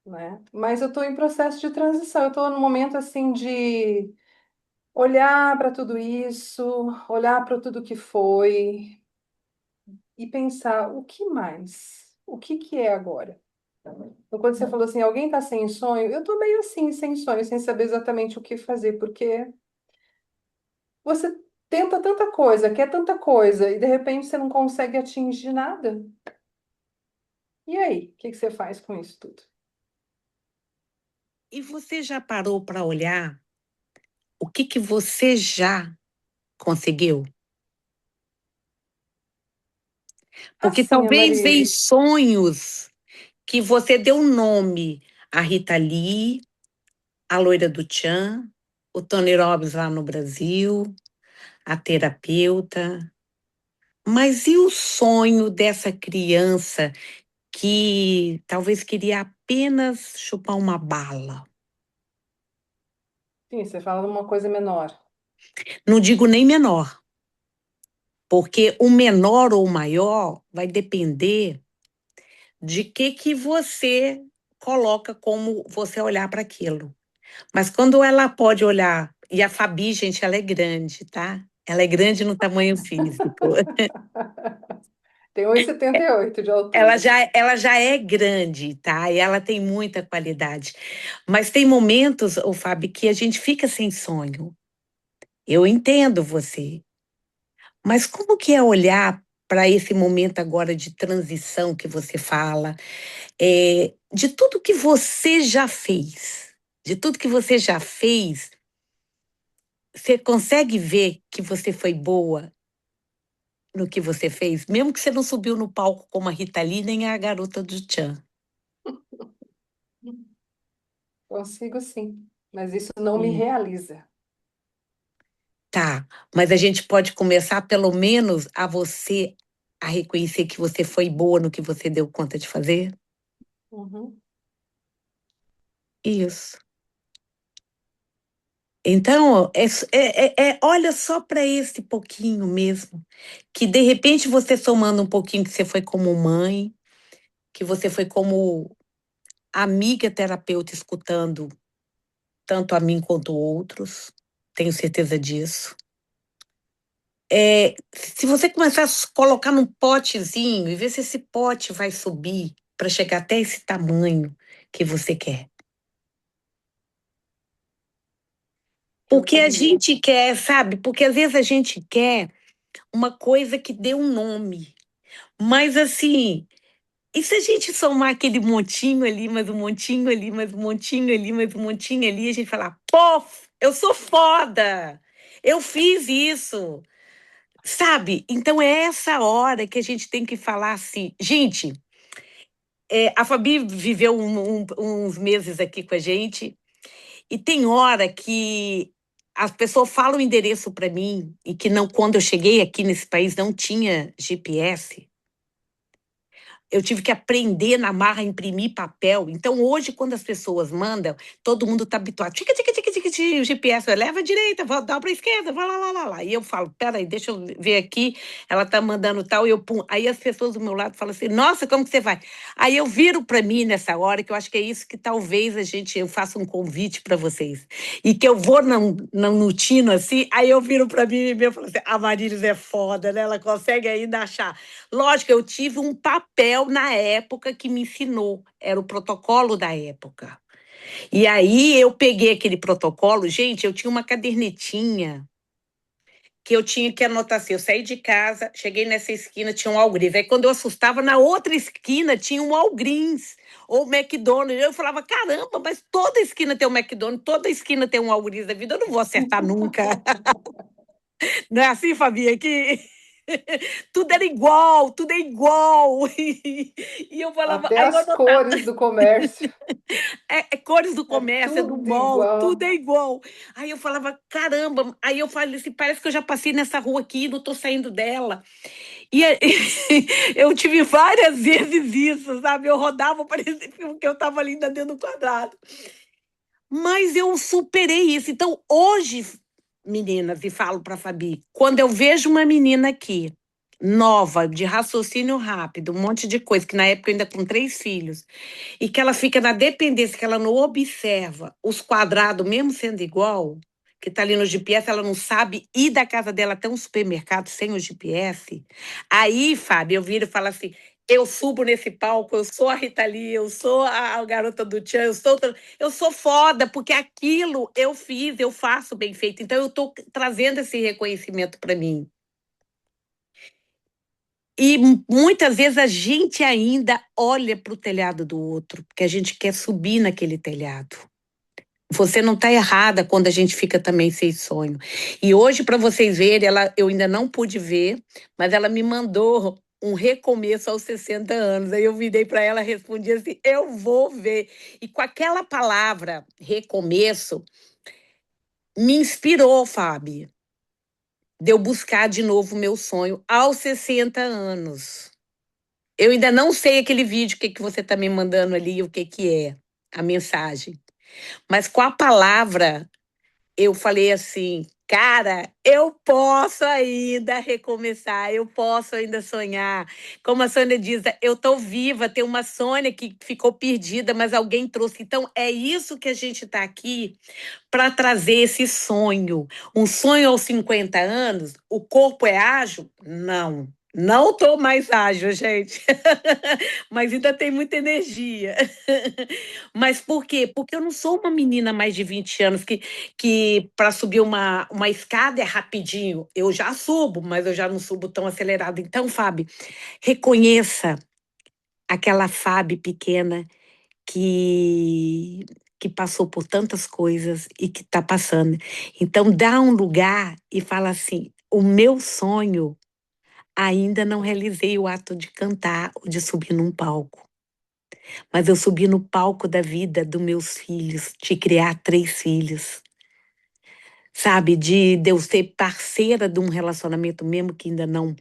né? Mas eu estou em processo de transição, eu estou num momento assim de olhar para tudo isso, olhar para tudo que foi e pensar o que mais? O que que é agora? Então, quando você falou assim, alguém está sem sonho, eu estou meio assim, sem sonho, sem saber exatamente o que fazer, porque você tenta tanta coisa, quer tanta coisa, e de repente você não consegue atingir nada. E aí, o que que você faz com isso tudo? E você já parou para olhar o que você já conseguiu? Porque Assim, talvez em Amarelis. sonhos que você deu nome a Rita Lee, a loira do Tchan, o Tony Robbins lá no Brasil, a terapeuta. Mas e o sonho dessa criança que talvez queria apenas chupar uma bala? Sim, você fala de uma coisa menor. Não digo nem menor, porque o menor ou o maior vai depender de que você coloca como você olhar para aquilo. Mas quando ela pode olhar, e a Fabi, gente, ela é grande, tá? Ela é grande no tamanho físico. Tem 1,78 de altura. Ela já é grande, tá? E ela tem muita qualidade. Mas tem momentos, ô Fábio, que a gente fica sem sonho. Eu entendo você. Mas como que é olhar para esse momento agora de transição que você fala, de tudo que você já fez? De tudo que você já fez, você consegue ver que você foi boa no que você fez? Mesmo que você não subiu no palco como a Rita Lee, nem a garota do Tchan. Consigo sim, mas isso não me realiza. Tá, mas a gente pode começar pelo menos a você a reconhecer que você foi boa no que você deu conta de fazer? Uhum. Isso. Então, olha só para esse pouquinho mesmo, que de repente você somando um pouquinho que você foi como mãe, que você foi como amiga terapeuta escutando tanto a mim quanto outros, tenho certeza disso. Se você começar a colocar num potezinho e ver se esse pote vai subir para chegar até esse tamanho que você quer. Eu Porque a queria. gente quer, sabe? Porque às vezes a gente quer uma coisa que dê um nome. Mas assim, e se a gente somar aquele montinho ali, mais um montinho ali, mais um montinho ali, mais um montinho ali, a gente falar, pô, eu sou foda! Eu fiz isso! Sabe? Então é essa hora que a gente tem que falar assim, gente. A Fabi viveu uns meses aqui com a gente e tem hora que as pessoas falam o endereço para mim e que não, quando eu cheguei aqui nesse país não tinha GPS. Eu tive que aprender na marra a imprimir papel. Então, hoje, quando as pessoas mandam, todo mundo está habituado. Tica, tica, tica, tica, tica, o GPS, leva à direita, dá para a esquerda, vai lá, lá, lá, lá. E eu falo, peraí, deixa eu ver aqui, ela está mandando tal, e eu pum. Aí as pessoas do meu lado falam assim, nossa, como que você vai? Aí eu viro para mim nessa hora, que eu acho que é isso que talvez eu faça um convite para vocês. E que eu vou no tino assim, aí eu viro para mim e eu falo assim, a Marilis é foda, né? Ela consegue ainda achar. Lógico, eu tive um papel na época que me ensinou, era o protocolo da época. E aí eu peguei aquele protocolo, gente, eu tinha uma cadernetinha que eu tinha que anotar assim, eu saí de casa, cheguei nessa esquina, tinha um Algris. Aí quando eu assustava, na outra esquina tinha um Algris, ou McDonald's. Eu falava, caramba, mas toda esquina tem um McDonald's, toda esquina tem um Algris da vida, eu não vou acertar nunca. Não é assim, Fabi, que tudo era igual, tudo é igual. E eu falava, Até aí eu as anotava, cores do comércio é cores do é comércio, é do tudo mall, tudo igual. é igual. Aí eu falava, caramba, aí eu falei assim, parece que eu já passei nessa rua aqui, não tô saindo dela. E eu tive várias vezes isso, sabe? Eu rodava, parecia que eu tava ali ainda dentro do quadrado. Mas eu superei isso. Então, hoje, meninas, e falo para a Fabi, quando eu vejo uma menina aqui, nova, de raciocínio rápido, um monte de coisa, que na época eu ainda com 3 filhos, e que ela fica na dependência, que ela não observa os quadrados, mesmo sendo igual, que tá ali no GPS, ela não sabe ir da casa dela até um supermercado sem o GPS. Aí, Fábio, eu viro e falo assim: eu subo nesse palco, eu sou a Rita Lee, eu sou a garota do Tchan, eu sou foda, porque aquilo eu fiz, eu faço bem feito. Então, eu tô trazendo esse reconhecimento para mim. E muitas vezes a gente ainda olha para o telhado do outro, porque a gente quer subir naquele telhado. Você não está errada quando a gente fica também sem sonho. E hoje, para vocês verem, eu ainda não pude ver, mas ela me mandou um recomeço aos 60 anos. Aí eu virei para ela e respondi assim: eu vou ver. E com aquela palavra, recomeço, me inspirou, Fábio, de eu buscar de novo o meu sonho aos 60 anos. Eu ainda não sei aquele vídeo, o que, que você está me mandando ali, o que, que é a mensagem. Mas com a palavra, eu falei assim, cara, eu posso ainda recomeçar, eu posso ainda sonhar. Como a Sônia diz, eu tô viva, tem uma Sônia que ficou perdida, mas alguém trouxe. Então, é isso que a gente está aqui para trazer esse sonho. Um sonho aos 50 anos, o corpo é ágil? Não. Não estou mais ágil, gente. Mas ainda tem muita energia. Mas por quê? Porque eu não sou uma menina mais de 20 anos que para subir uma escada é rapidinho. Eu já subo, mas eu já não subo tão acelerado. Então, Fábio, reconheça aquela Fábio pequena que que passou por tantas coisas e que está passando. Então, dá um lugar e fala assim: o meu sonho ainda não realizei o ato de cantar ou de subir num palco. Mas eu subi no palco da vida dos meus filhos, de criar 3 filhos. Sabe, de eu ser parceira de um relacionamento mesmo que ainda não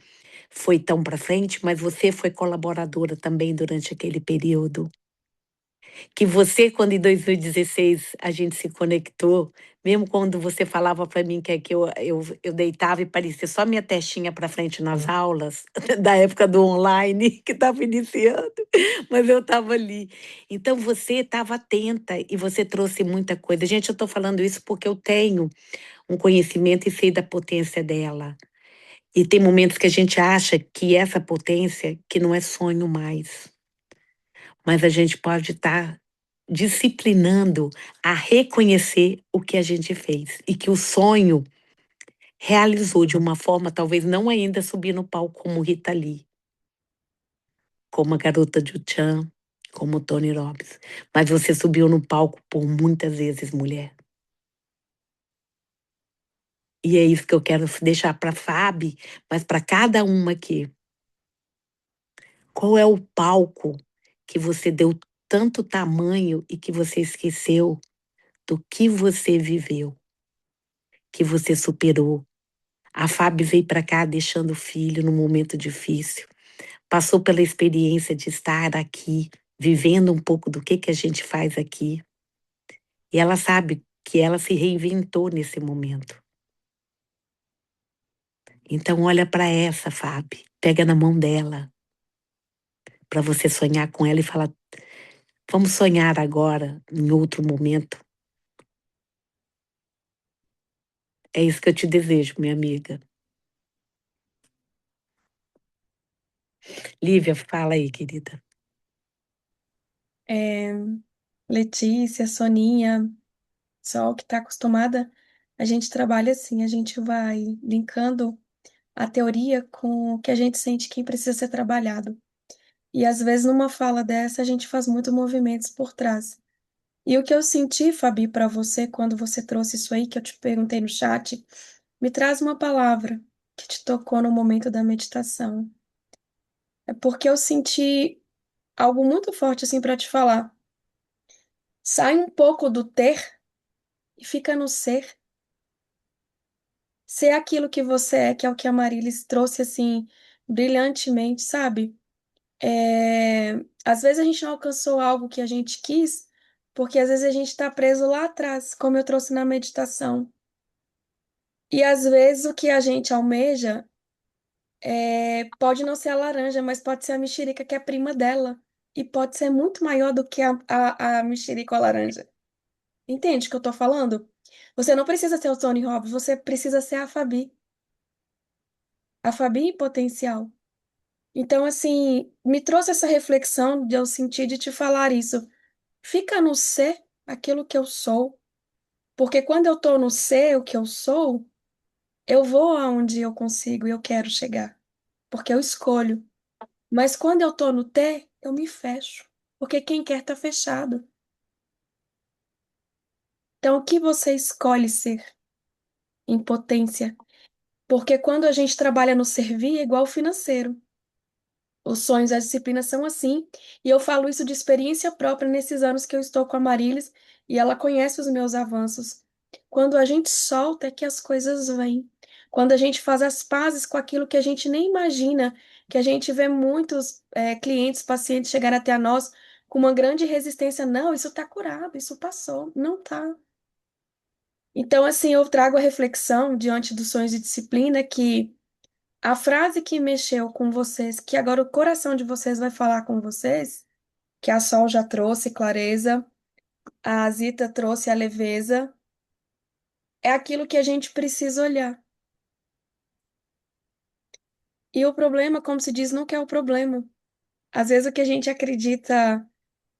foi tão para frente, mas você foi colaboradora também durante aquele período. Que você, quando em 2016 a gente se conectou, mesmo quando você falava para mim que eu deitava e parecia só minha testinha para frente nas aulas, da época do online, que estava iniciando, mas eu estava ali. Então você estava atenta e você trouxe muita coisa. Gente, eu estou falando isso porque eu tenho um conhecimento e sei da potência dela. E tem momentos que a gente acha que essa potência, que não é sonho mais, mas a gente pode estar disciplinando a reconhecer o que a gente fez e que o sonho realizou de uma forma talvez não ainda subir no palco como Rita Lee, como a garota de Chan, como Tony Robbins, mas você subiu no palco por muitas vezes, mulher. E é isso que eu quero deixar para a Fábio, mas para cada uma aqui. Qual é o palco que você deu tanto tamanho e que você esqueceu do que você viveu, que você superou? A Fábio veio para cá deixando o filho num momento difícil. Passou pela experiência de estar aqui, vivendo um pouco do que a gente faz aqui. E ela sabe que ela se reinventou nesse momento. Então olha para essa, Fábio, pega na mão dela, para você sonhar com ela e falar: vamos sonhar agora, em outro momento. É isso que eu te desejo, minha amiga. Lívia, fala aí, querida. É, Letícia, Soninha, Sol, que está acostumada A gente trabalha assim, a gente vai linkando a teoria com o que a gente sente que precisa ser trabalhado. E às vezes, numa fala dessa, a gente faz muitos movimentos por trás. E o que eu senti, Fabi, para você, quando você trouxe isso aí, que eu te perguntei no chat, me traz uma palavra que te tocou no momento da meditação. É porque eu senti algo muito forte assim para te falar. Sai um pouco do ter e fica no ser. Ser aquilo que você é, que é o que a Marilis trouxe assim brilhantemente, sabe? Às vezes a gente não alcançou algo que a gente quis, porque às vezes a gente está preso lá atrás, como eu trouxe na meditação. E às vezes o que a gente almeja pode não ser a laranja, mas pode ser a mexerica, que é prima dela. E pode ser muito maior do que a mexerica ou a laranja. Entende o que eu tô falando? Você não precisa ser o Tony Robbins, você precisa ser a Fabi. A Fabi em potencial. Então, assim, me trouxe essa reflexão de eu sentir de te falar isso. Fica no ser aquilo que eu sou. Porque quando eu tô no ser o que eu sou, eu vou aonde eu consigo e eu quero chegar. Porque eu escolho. Mas quando eu tô no ter, eu me fecho. Porque quem quer tá fechado. Então, o que você escolhe ser em potência? Porque quando a gente trabalha no servir, é igual ao financeiro. Os sonhos, as disciplinas são assim. E eu falo isso de experiência própria nesses anos que eu estou com a Marilis e ela conhece os meus avanços. Quando a gente solta é que as coisas vêm. Quando a gente faz as pazes com aquilo que a gente nem imagina, que a gente vê muitos clientes, pacientes chegar até a nós com uma grande resistência. Não, isso está curado, isso passou. Não tá. Então, assim, eu trago a reflexão diante dos sonhos de disciplina que a frase que mexeu com vocês, que agora o coração de vocês vai falar com vocês, que a Sol já trouxe clareza, a Zita trouxe a leveza, é aquilo que a gente precisa olhar. E o problema, como se diz, nunca é o problema. Às vezes o que a gente acredita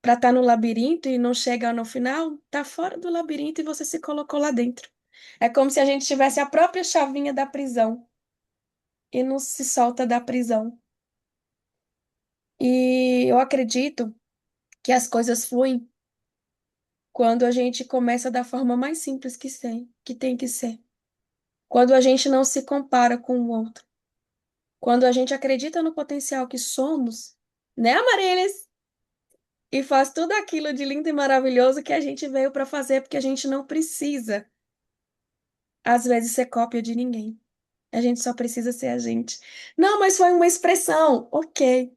para estar no labirinto e não chega no final, tá fora do labirinto e você se colocou lá dentro. É como se a gente tivesse a própria chavinha da prisão e não se solta da prisão. E eu acredito que as coisas fluem quando a gente começa da forma mais simples que tem que ser. Quando a gente não se compara com o outro. Quando a gente acredita no potencial que somos, né, Marilis? E faz tudo aquilo de lindo e maravilhoso que a gente veio para fazer, porque a gente não precisa, às vezes, ser cópia de ninguém. A gente só precisa ser a gente. Não, mas foi uma expressão. Ok.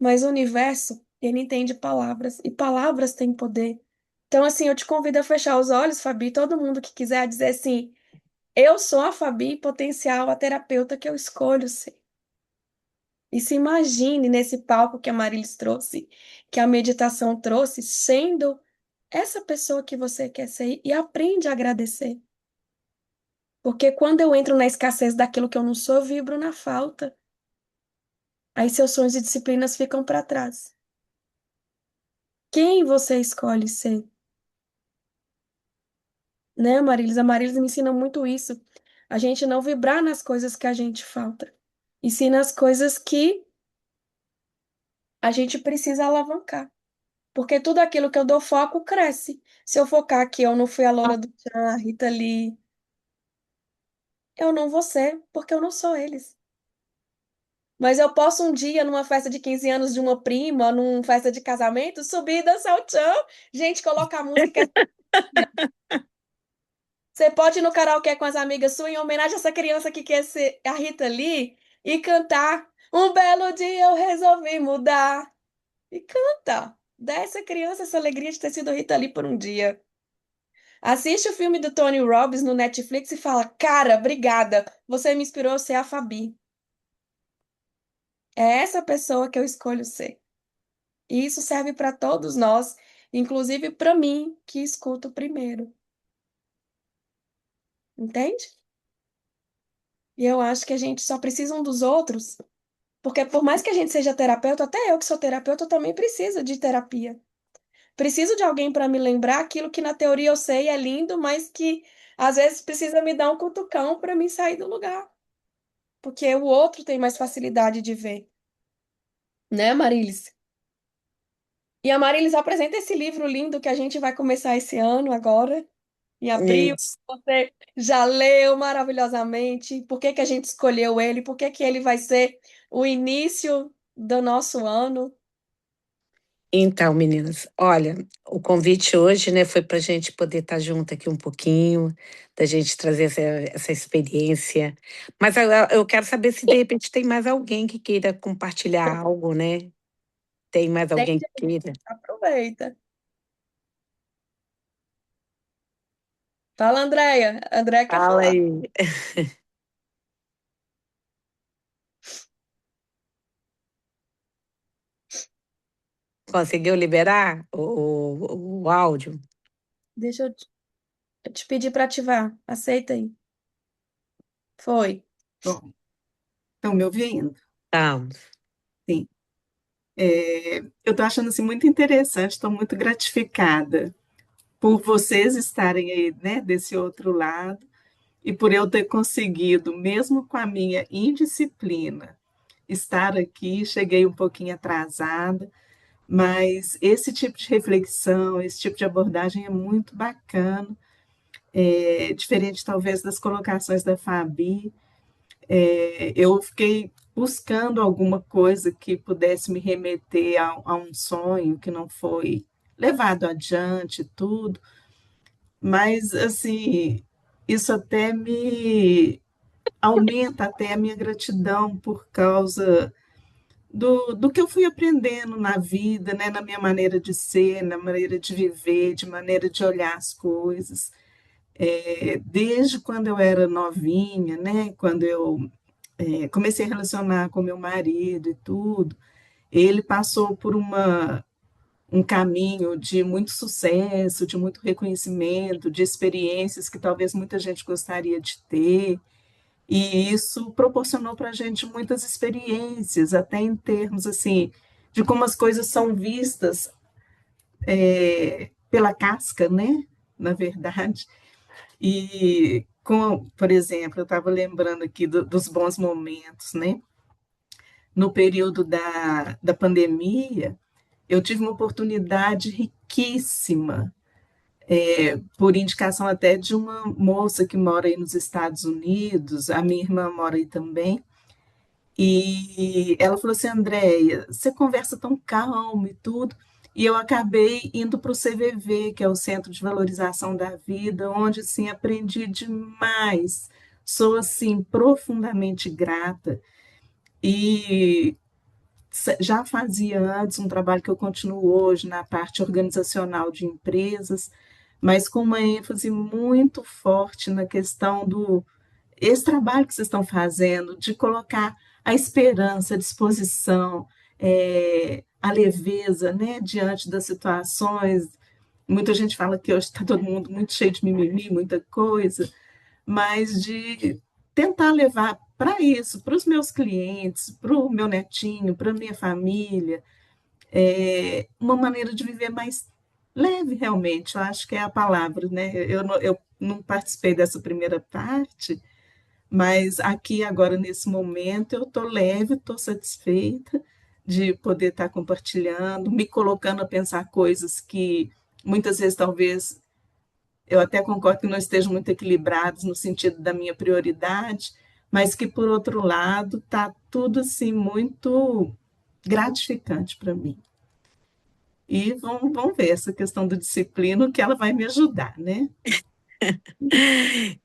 Mas o universo, ele entende palavras, e palavras têm poder. Então, assim, eu te convido a fechar os olhos, Fabi, todo mundo que quiser dizer assim: eu sou a Fabi potencial, a terapeuta que eu escolho ser. E se imagine nesse palco que a Marilis trouxe, que a meditação trouxe, sendo essa pessoa que você quer ser e aprende a agradecer. Porque quando eu entro na escassez daquilo que eu não sou, eu vibro na falta. Aí seus sonhos e disciplinas ficam para trás. Quem você escolhe ser? Né, Marilis? A Marilis me ensina muito isso. A gente não vibrar nas coisas que a gente falta, e sim nas coisas que a gente precisa alavancar. Porque tudo aquilo que eu dou foco cresce. Se eu focar que eu não fui a Loura do Tchan, a Rita Lee, eu não vou ser, porque eu não sou eles. Mas eu posso um dia, numa festa de 15 anos de uma prima, numa festa de casamento, subir e dançar o tchan. Gente, colocar música. Você pode ir no karaokê com as amigas suas em homenagem a essa criança que quer ser a Rita Lee e cantar. Um belo dia eu resolvi mudar. E canta. Dá essa criança essa alegria de ter sido Rita Lee por um dia. Assiste o filme do Tony Robbins no Netflix e fala: Cara, obrigada. Você me inspirou a ser a Fabi. É essa pessoa que eu escolho ser. E isso serve para todos nós, inclusive para mim, que escuto primeiro. Entende? E eu acho que a gente só precisa um dos outros, porque por mais que a gente seja terapeuta, até eu que sou terapeuta, eu também preciso de terapia. preciso de alguém para me lembrar aquilo que na teoria eu sei é lindo, mas que às vezes precisa me dar um cutucão para me sair do lugar, porque o outro tem mais facilidade de ver, né, Marilis? E a Marilis apresenta esse livro lindo que a gente vai começar esse ano agora, em abril. Isso. Você já leu maravilhosamente. Por que que a gente escolheu ele? Por que que ele vai ser o início do nosso ano? Então, meninas, olha, o convite hoje, né, foi para a gente poder estar junto aqui um pouquinho, da gente trazer essa experiência. Mas eu quero saber se de repente tem mais alguém que queira compartilhar algo, né? Tem mais Tem alguém que gente, queira? aproveita. Fala, Andréia. Andréia quer Fala falar. aí. Conseguiu liberar o áudio? Deixa eu te pedir para ativar. Aceita aí. Foi. Bom, estão me ouvindo? Vamos. Sim. Eu estou achando assim, muito interessante, estou muito gratificada por vocês estarem aí, né, desse outro lado, e por eu ter conseguido, mesmo com a minha indisciplina, estar aqui. Cheguei um pouquinho atrasada, mas esse tipo de reflexão, esse tipo de abordagem é muito bacana, diferente talvez das colocações da Fabi. Eu fiquei buscando alguma coisa que pudesse me remeter a um sonho que não foi levado adiante, tudo, mas assim, isso até me aumenta até a minha gratidão por causa do que eu fui aprendendo na vida, né, na minha maneira de ser, na maneira de viver, de maneira de olhar as coisas. Desde quando eu era novinha, né, quando eu comecei a relacionar com meu marido e tudo, ele passou por um caminho de muito sucesso, de muito reconhecimento, de experiências que talvez muita gente gostaria de ter, e isso proporcionou para a gente muitas experiências, até em termos assim, de como as coisas são vistas pela casca, né? Na verdade. E, por exemplo, eu estava lembrando aqui dos bons momentos, né? No período da pandemia, eu tive uma oportunidade riquíssima, por indicação até de uma moça que mora aí nos Estados Unidos, a minha irmã mora aí também, e ela falou assim: Andréia, você conversa tão calmo e tudo, e eu acabei indo para o CVV, que é o Centro de Valorização da Vida, onde assim, aprendi demais, sou assim profundamente grata, e já fazia antes um trabalho que eu continuo hoje na parte organizacional de empresas, mas com uma ênfase muito forte na questão do esse trabalho que vocês estão fazendo, de colocar a esperança, a disposição, a leveza, né, diante das situações. Muita gente fala que hoje está todo mundo muito cheio de mimimi, muita coisa, mas de tentar levar para isso, para os meus clientes, para o meu netinho, para a minha família, uma maneira de viver mais leve, realmente, eu acho que é a palavra, né? Eu não participei dessa primeira parte, mas aqui agora, nesse momento, eu estou leve, estou satisfeita de poder estar compartilhando, me colocando a pensar coisas que muitas vezes talvez eu até concordo que não estejam muito equilibrados no sentido da minha prioridade, mas que, por outro lado, está tudo assim muito gratificante para mim. E vamos ver essa questão do disciplina, que ela vai me ajudar, né?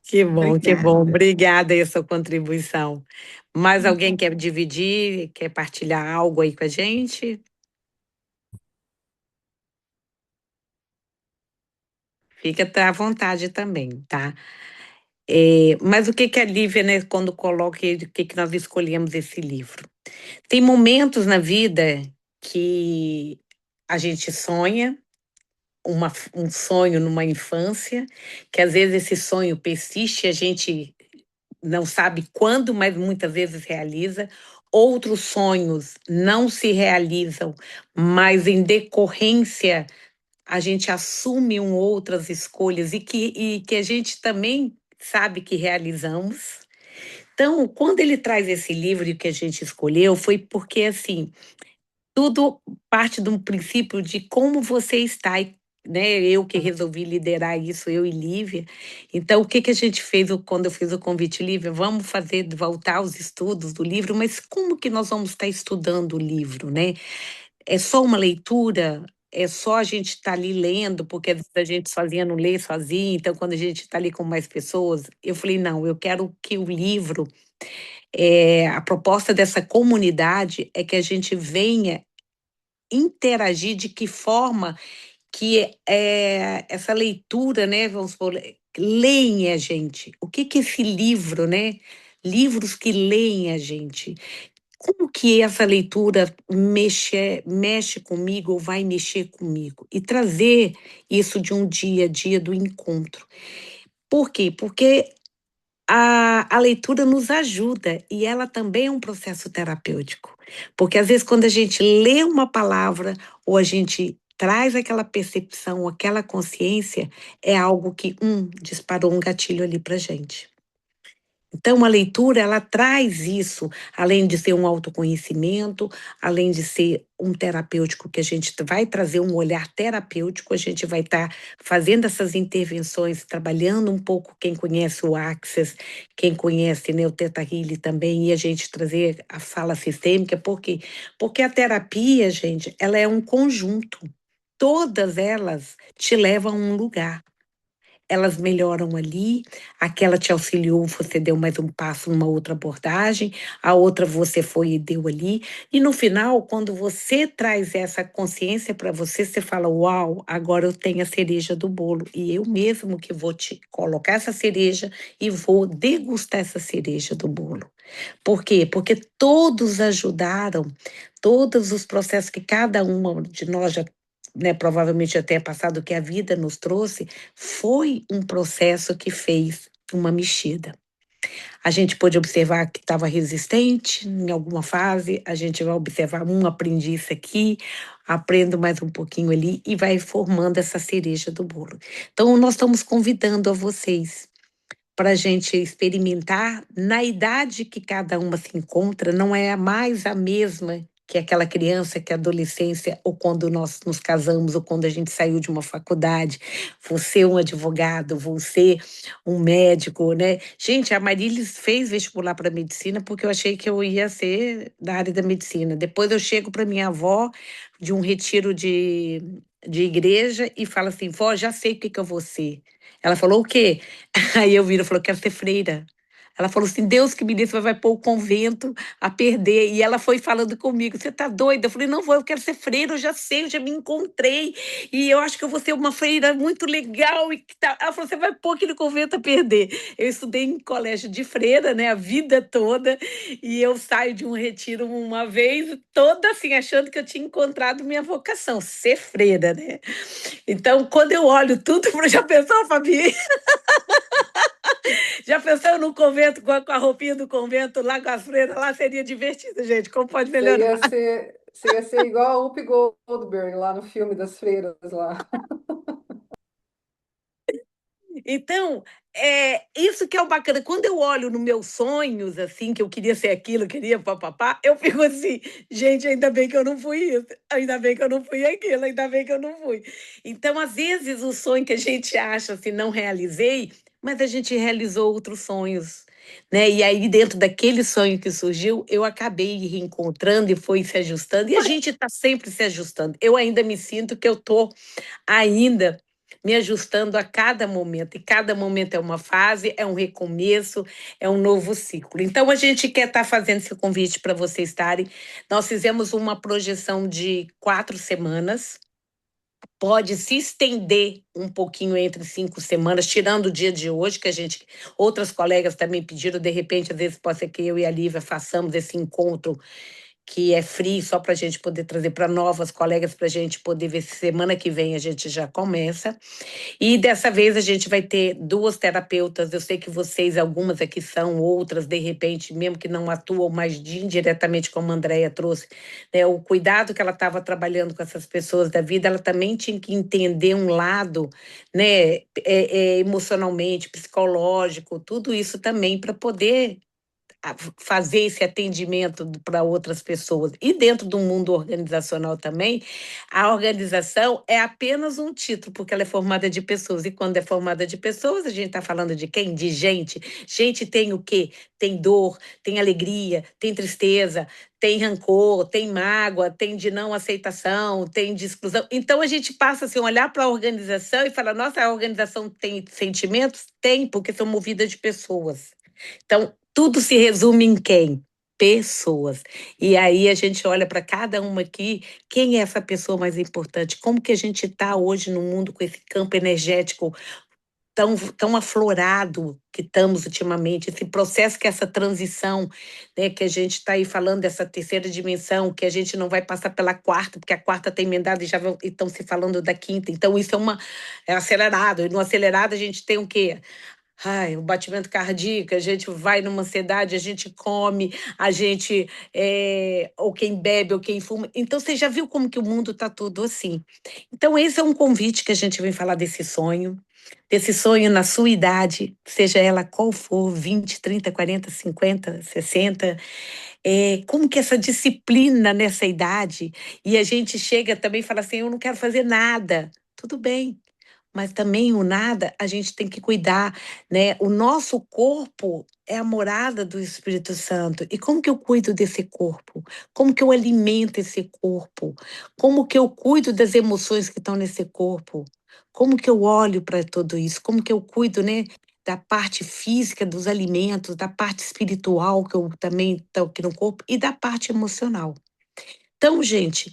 Que bom, que bom. Obrigada. Obrigada aí a sua contribuição. Mais alguém quer dividir, quer partilhar algo aí com a gente? Fica à vontade também, tá? Mas o que que a Lívia, né, quando coloca o que que nós escolhemos esse livro? Tem momentos na vida que a gente sonha, um sonho numa infância, que às vezes esse sonho persiste, a gente não sabe quando, mas muitas vezes realiza. Outros sonhos não se realizam, mas em decorrência a gente assume outras escolhas e que a gente também sabe que realizamos. Então, quando ele traz esse livro que a gente escolheu, foi porque, assim, tudo parte de um princípio de como você está, né? Eu que resolvi liderar isso, eu e Lívia. Então, o que que a gente fez quando eu fiz o convite, Lívia? Vamos fazer, voltar aos estudos do livro, mas como que nós vamos estar estudando o livro, né? É só uma leitura? É só a gente estar ali lendo, porque às vezes a gente sozinha não lê sozinha, então quando a gente está ali com mais pessoas, eu falei, não, eu quero que o livro, a proposta dessa comunidade é que a gente venha interagir de que forma que essa leitura, né, vamos supor, leem a gente. O que que esse livro, né? Livros que leem a gente. Como que essa leitura mexe comigo ou vai mexer comigo? E trazer isso de um dia a dia do encontro. Por quê? Porque a leitura nos ajuda e ela também é um processo terapêutico. Porque às vezes quando a gente lê uma palavra ou a gente traz aquela percepção, aquela consciência, é algo que, disparou um gatilho ali pra gente. Então, a leitura, ela traz isso, além de ser um autoconhecimento, além de ser um terapêutico, que a gente vai trazer um olhar terapêutico, a gente vai estar fazendo essas intervenções, trabalhando um pouco quem conhece o Access, quem conhece, né, o Theta Healing também, e a gente trazer a fala sistêmica, por quê? Porque a terapia, gente, ela é um conjunto. Todas elas te levam a um lugar. Elas melhoram ali, aquela te auxiliou, você deu mais um passo numa outra abordagem, a outra você foi e deu ali, e no final, quando você traz essa consciência para você, você fala, uau, agora eu tenho a cereja do bolo, e eu mesmo que vou te colocar essa cereja e vou degustar essa cereja do bolo. Por quê? Porque todos ajudaram, todos os processos que cada uma de nós já, né, provavelmente já tenha passado, que a vida nos trouxe, foi um processo que fez uma mexida. A gente pôde observar que estava resistente em alguma fase, a gente vai observar, aprendi isso aqui, aprendo mais um pouquinho ali e vai formando essa cereja do bolo. Então, nós estamos convidando a vocês para a gente experimentar na idade que cada uma se encontra, não é mais a mesma que aquela criança, que a adolescência, ou quando nós nos casamos, ou quando a gente saiu de uma faculdade. Você um advogado, você um médico, né? Gente, a Marilis fez vestibular para medicina porque eu achei que eu ia ser da área da medicina. Depois eu chego para minha avó de um retiro de igreja e falo assim, vó, já sei o que que eu vou ser. Ela falou o quê? Aí eu viro e falou, quero ser freira. Ela falou assim, Deus que me disse, vai pôr o convento a perder. E ela foi falando comigo, você tá doida? Eu falei, não vou, eu quero ser freira, eu já sei, eu já me encontrei. E eu acho que eu vou ser uma freira muito legal. E que tá. Ela falou, você vai pôr aquele convento a perder. Eu estudei em colégio de freira, né, a vida toda. E eu saio de um retiro uma vez, toda assim, achando que eu tinha encontrado minha vocação, ser freira, né? Então, quando eu olho tudo, já pensou, Fabi? Já pensou num convento com a roupinha do convento lá com as freiras? Lá seria divertido, gente. Como pode melhorar? Você ia ser igual a Whoopi Goldberg lá no filme das freiras lá. Então, isso que é o bacana. Quando eu olho nos meus sonhos, assim, que eu queria ser aquilo, queria papapá, eu fico assim, gente, ainda bem que eu não fui isso, ainda bem que eu não fui aquilo, ainda bem que eu não fui. Então, às vezes, o sonho que a gente acha assim, não realizei, mas a gente realizou outros sonhos. Né? E aí, dentro daquele sonho que surgiu, eu acabei reencontrando e foi se ajustando, e a gente está sempre se ajustando. Eu ainda me sinto que eu estou ainda me ajustando a cada momento, e cada momento é uma fase, é um recomeço, é um novo ciclo. Então, a gente quer estar fazendo esse convite para vocês estarem. Nós fizemos uma projeção de 4 semanas, pode se estender um pouquinho entre 5 semanas, tirando o dia de hoje, que a gente, outras colegas também pediram, de repente, às vezes pode ser que eu e a Lívia façamos esse encontro que é free, só para a gente poder trazer para novas colegas, para a gente poder ver se semana que vem a gente já começa. E dessa vez a gente vai ter 2 terapeutas. Eu sei que vocês, algumas aqui são, outras, de repente, mesmo que não atuam mais indiretamente, como a Andrea trouxe, né, o cuidado que ela estava trabalhando com essas pessoas da vida, ela também tinha que entender um lado, né, emocionalmente, psicológico, tudo isso também para poder fazer esse atendimento para outras pessoas. E dentro do mundo organizacional também, a organização é apenas um título, porque ela é formada de pessoas. E quando é formada de pessoas, a gente está falando de quem? De gente. Gente tem o quê? Tem dor, tem alegria, tem tristeza, tem rancor, tem mágoa, tem de não aceitação, tem de exclusão. Então a gente passa assim, a olhar para a organização e falar: nossa, a organização tem sentimentos? Tem, porque são movidas de pessoas. Então, tudo se resume em quem? Pessoas. E aí a gente olha para cada uma aqui, quem é essa pessoa mais importante? Como que a gente está hoje no mundo com esse campo energético tão aflorado que estamos ultimamente, esse processo que é essa transição, né, que a gente está aí falando dessa terceira dimensão, que a gente não vai passar pela quarta, porque a quarta está emendada e já estão se falando da quinta. Então, isso é acelerado. E no acelerado a gente tem o quê? Ai, o batimento cardíaco, a gente vai numa ansiedade, a gente come, a gente, ou quem bebe, ou quem fuma. Então, você já viu como que o mundo está todo assim. Então, esse é um convite que a gente vem falar desse sonho na sua idade, seja ela qual for, 20, 30, 40, 50, 60. Como que essa disciplina nessa idade, e a gente chega também e fala assim, eu não quero fazer nada. Tudo bem, mas também o nada a gente tem que cuidar, né? O nosso corpo é a morada do Espírito Santo. E como que eu cuido desse corpo? Como que eu alimento esse corpo? Como que eu cuido das emoções que estão nesse corpo? Como que eu olho para tudo isso? Como que eu cuido, né? Da parte física dos alimentos, da parte espiritual que eu também estou aqui no corpo e da parte emocional. Então, gente,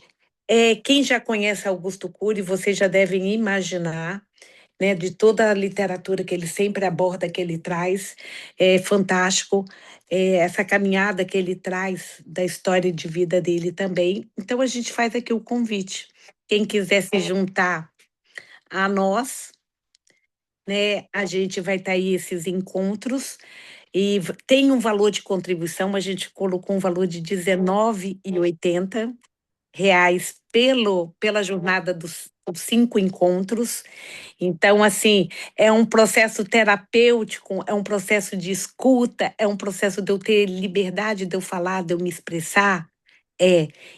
quem já conhece Augusto Cury, vocês já devem imaginar, né, de toda a literatura que ele sempre aborda, que ele traz, é fantástico, essa caminhada que ele traz da história de vida dele também. Então, a gente faz aqui o convite. Quem quiser se juntar a nós, né, a gente vai estar aí esses encontros, e tem um valor de contribuição, a gente colocou um valor de R$ 19,80 pela jornada dos 5 encontros. Então, assim, é um processo terapêutico, é um processo de escuta, é um processo de eu ter liberdade de eu falar, de eu me expressar,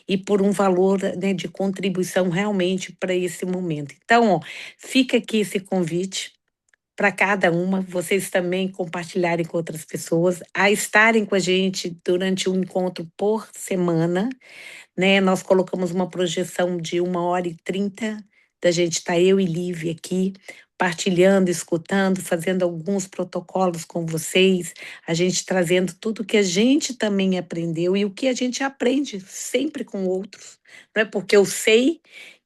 e por um valor, né, de contribuição realmente para esse momento. Então, ó, fica aqui esse convite para cada uma, vocês também compartilharem com outras pessoas, a estarem com a gente durante um encontro por semana, né? Nós colocamos uma projeção de 1h30, da gente estar eu e Lívia aqui, partilhando, escutando, fazendo alguns protocolos com vocês, a gente trazendo tudo que a gente também aprendeu e o que a gente aprende sempre com outros. Não é porque eu sei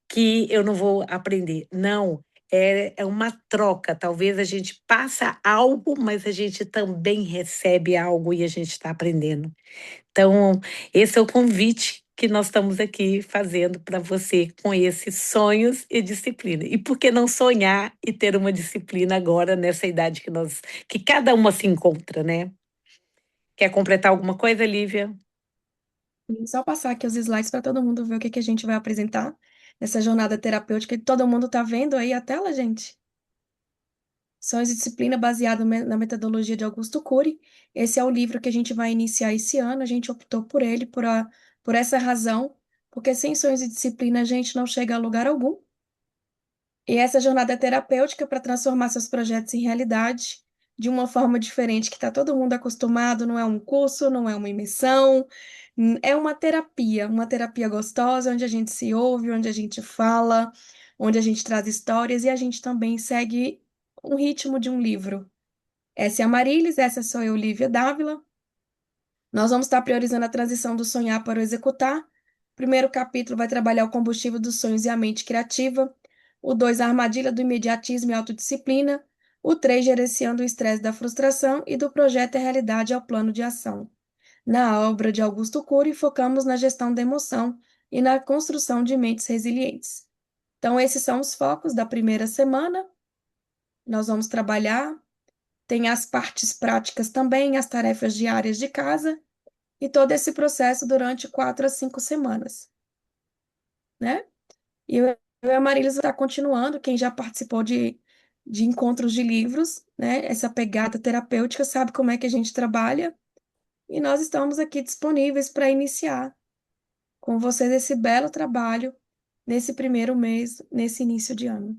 que eu não vou aprender. Não, é uma troca. Talvez a gente passa algo, mas a gente também recebe algo e a gente está aprendendo. Então, esse é o convite que nós estamos aqui fazendo para você com esses sonhos e disciplina. E por que não sonhar e ter uma disciplina agora nessa idade que cada uma se encontra, né? Quer completar alguma coisa, Lívia? E só passar aqui os slides para todo mundo ver o que que a gente vai apresentar nessa jornada terapêutica. Todo mundo está vendo aí a tela, gente? Sonhos e disciplina baseado na metodologia de Augusto Cury. Esse é o livro que a gente vai iniciar esse ano. A gente optou por ele por essa razão, porque sem sonhos e disciplina a gente não chega a lugar algum. E essa jornada é terapêutica para transformar seus projetos em realidade de uma forma diferente, que está todo mundo acostumado, não é um curso, não é uma imersão, é uma terapia gostosa, onde a gente se ouve, onde a gente fala, onde a gente traz histórias e a gente também segue um ritmo de um livro. Essa é a Marilis, essa sou eu, Lívia Dávila. Nós vamos estar priorizando a transição do sonhar para o executar. O primeiro capítulo vai trabalhar o combustível dos sonhos e a mente criativa. O 2, a armadilha do imediatismo e autodisciplina. O 3, gerenciando o estresse da frustração. E do projeto é realidade ao plano de ação. na obra de Augusto Cury, focamos na gestão da emoção e na construção de mentes resilientes. Então, esses são os focos da primeira semana. Nós vamos trabalhar. Tem as partes práticas também, as tarefas diárias de casa e todo esse processo durante 4 a 5 semanas, né? E eu e a Marília está continuando, quem já participou de encontros de livros, né? Essa pegada terapêutica sabe como é que a gente trabalha e nós estamos aqui disponíveis para iniciar com vocês esse belo trabalho nesse primeiro mês, nesse início de ano.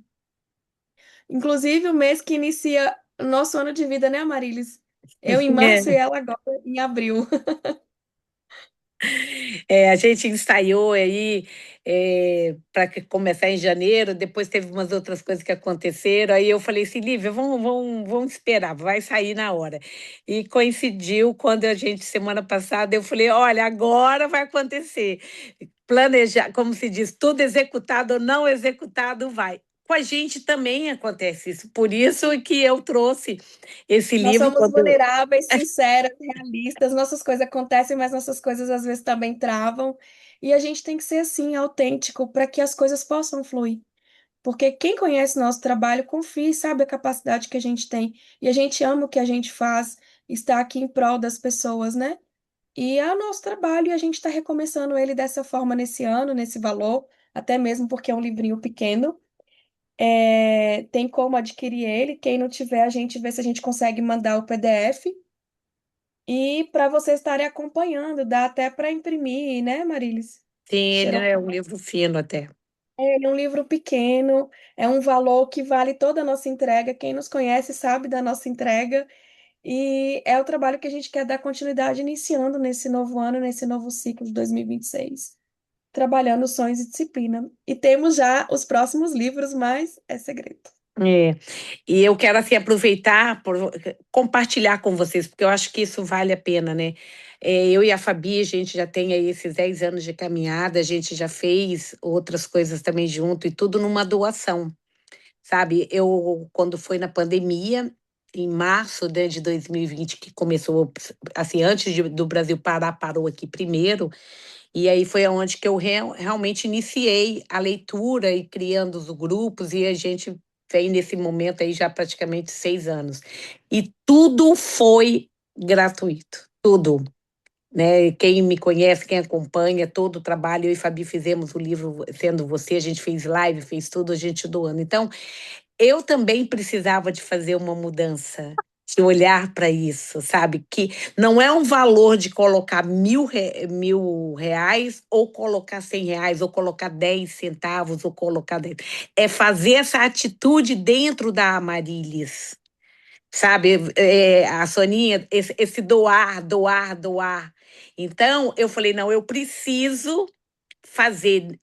Inclusive, o mês que inicia o nosso ano de vida, né, Marilis? Eu em março e ela agora em abril. A gente ensaiou aí para começar em janeiro, depois teve umas outras coisas que aconteceram, aí eu falei assim, Lívia, vamos esperar, vai sair na hora. E coincidiu quando a gente, semana passada, eu falei, olha, agora vai acontecer. Planejar, como se diz, tudo executado ou não executado vai. Com a gente também acontece isso, por isso que eu trouxe esse Nós livro. somos vulneráveis, sinceras, realistas. Nossas coisas acontecem, mas nossas coisas às vezes também travam. E a gente tem que ser assim, autêntico, para que as coisas possam fluir. Porque quem conhece nosso trabalho confia e sabe a capacidade que a gente tem. E a gente ama o que a gente faz, está aqui em prol das pessoas, né? E é o nosso trabalho e a gente está recomeçando ele dessa forma nesse ano, nesse valor, até mesmo porque é um livrinho pequeno. Tem como adquirir ele. Quem não tiver, a gente vê se a gente consegue mandar o PDF. E para vocês estarem acompanhando, dá até para imprimir, né, Marilis? Sim, ele Xerox. é um livro fino até. Ele é um livro pequeno, é um valor que vale toda a nossa entrega. Quem nos conhece sabe da nossa entrega. E é o trabalho que a gente quer dar continuidade iniciando nesse novo ano, nesse novo ciclo de 2026, trabalhando sonhos e disciplina. E temos já os próximos livros, mas é segredo. É. E eu quero assim aproveitar por compartilhar com vocês, porque eu acho que isso vale a pena, né? Eu e a Fabi, a gente já tem aí esses 10 anos de caminhada, a gente já fez outras coisas também junto e tudo numa doação, sabe? Eu, quando foi na pandemia, em março, né, de 2020, que começou, assim, antes do Brasil parar, parou aqui primeiro, e aí foi onde que eu realmente iniciei a leitura e criando os grupos, e a gente vem nesse momento aí já praticamente 6 anos. E tudo foi gratuito, tudo. Né? Quem me conhece, quem acompanha todo o trabalho, eu e Fabi fizemos o livro Sendo Você, a gente fez live, fez tudo, a gente doando. Então, eu também precisava de fazer uma mudança, de olhar para isso, sabe? Que não é um valor de colocar mil reais, ou colocar 100 reais, ou colocar 10 centavos, ou colocar 10. É fazer essa atitude dentro da Amarilis, sabe? A Soninha, esse doar, doar, doar. Então, eu falei, não, eu preciso fazer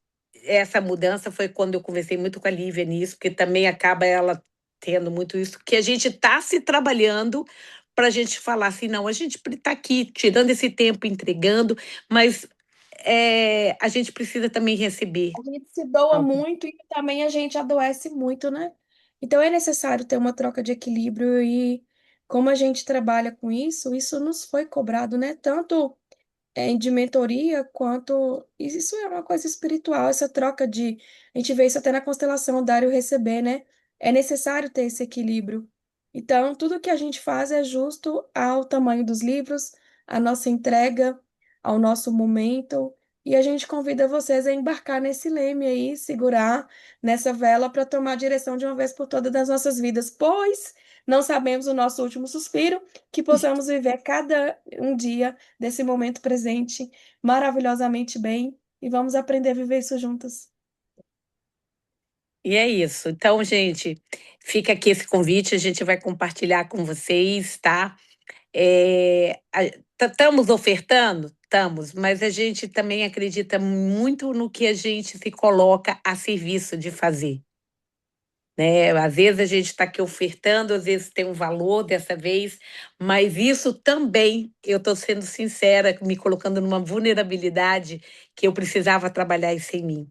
essa mudança. Foi quando eu conversei muito com a Lívia nisso, porque também acaba ela tendo muito isso, que a gente está se trabalhando para a gente falar assim, não, a gente está aqui tirando esse tempo, entregando, mas a gente precisa também receber. A gente se doa muito e também a gente adoece muito, né? Então é necessário ter uma troca de equilíbrio e como a gente trabalha com isso nos foi cobrado, né? Tanto de mentoria, quanto. Isso é uma coisa espiritual, essa troca de. A gente vê isso até na constelação dar e receber, né? É necessário ter esse equilíbrio. Então, tudo que a gente faz é justo ao tamanho dos livros, à nossa entrega, ao nosso momento. E a gente convida vocês a embarcar nesse leme aí, segurar nessa vela para tomar a direção de uma vez por todas das nossas vidas, pois não sabemos o nosso último suspiro, que possamos viver cada um dia desse momento presente maravilhosamente bem e vamos aprender a viver isso juntas. E é isso. Então, gente, fica aqui esse convite, a gente vai compartilhar com vocês, tá? Estamos ofertando? Estamos, mas a gente também acredita muito no que a gente se coloca a serviço de fazer. Né? Às vezes a gente está aqui ofertando, às vezes tem um valor dessa vez, mas isso também, eu estou sendo sincera, me colocando numa vulnerabilidade que eu precisava trabalhar isso em mim.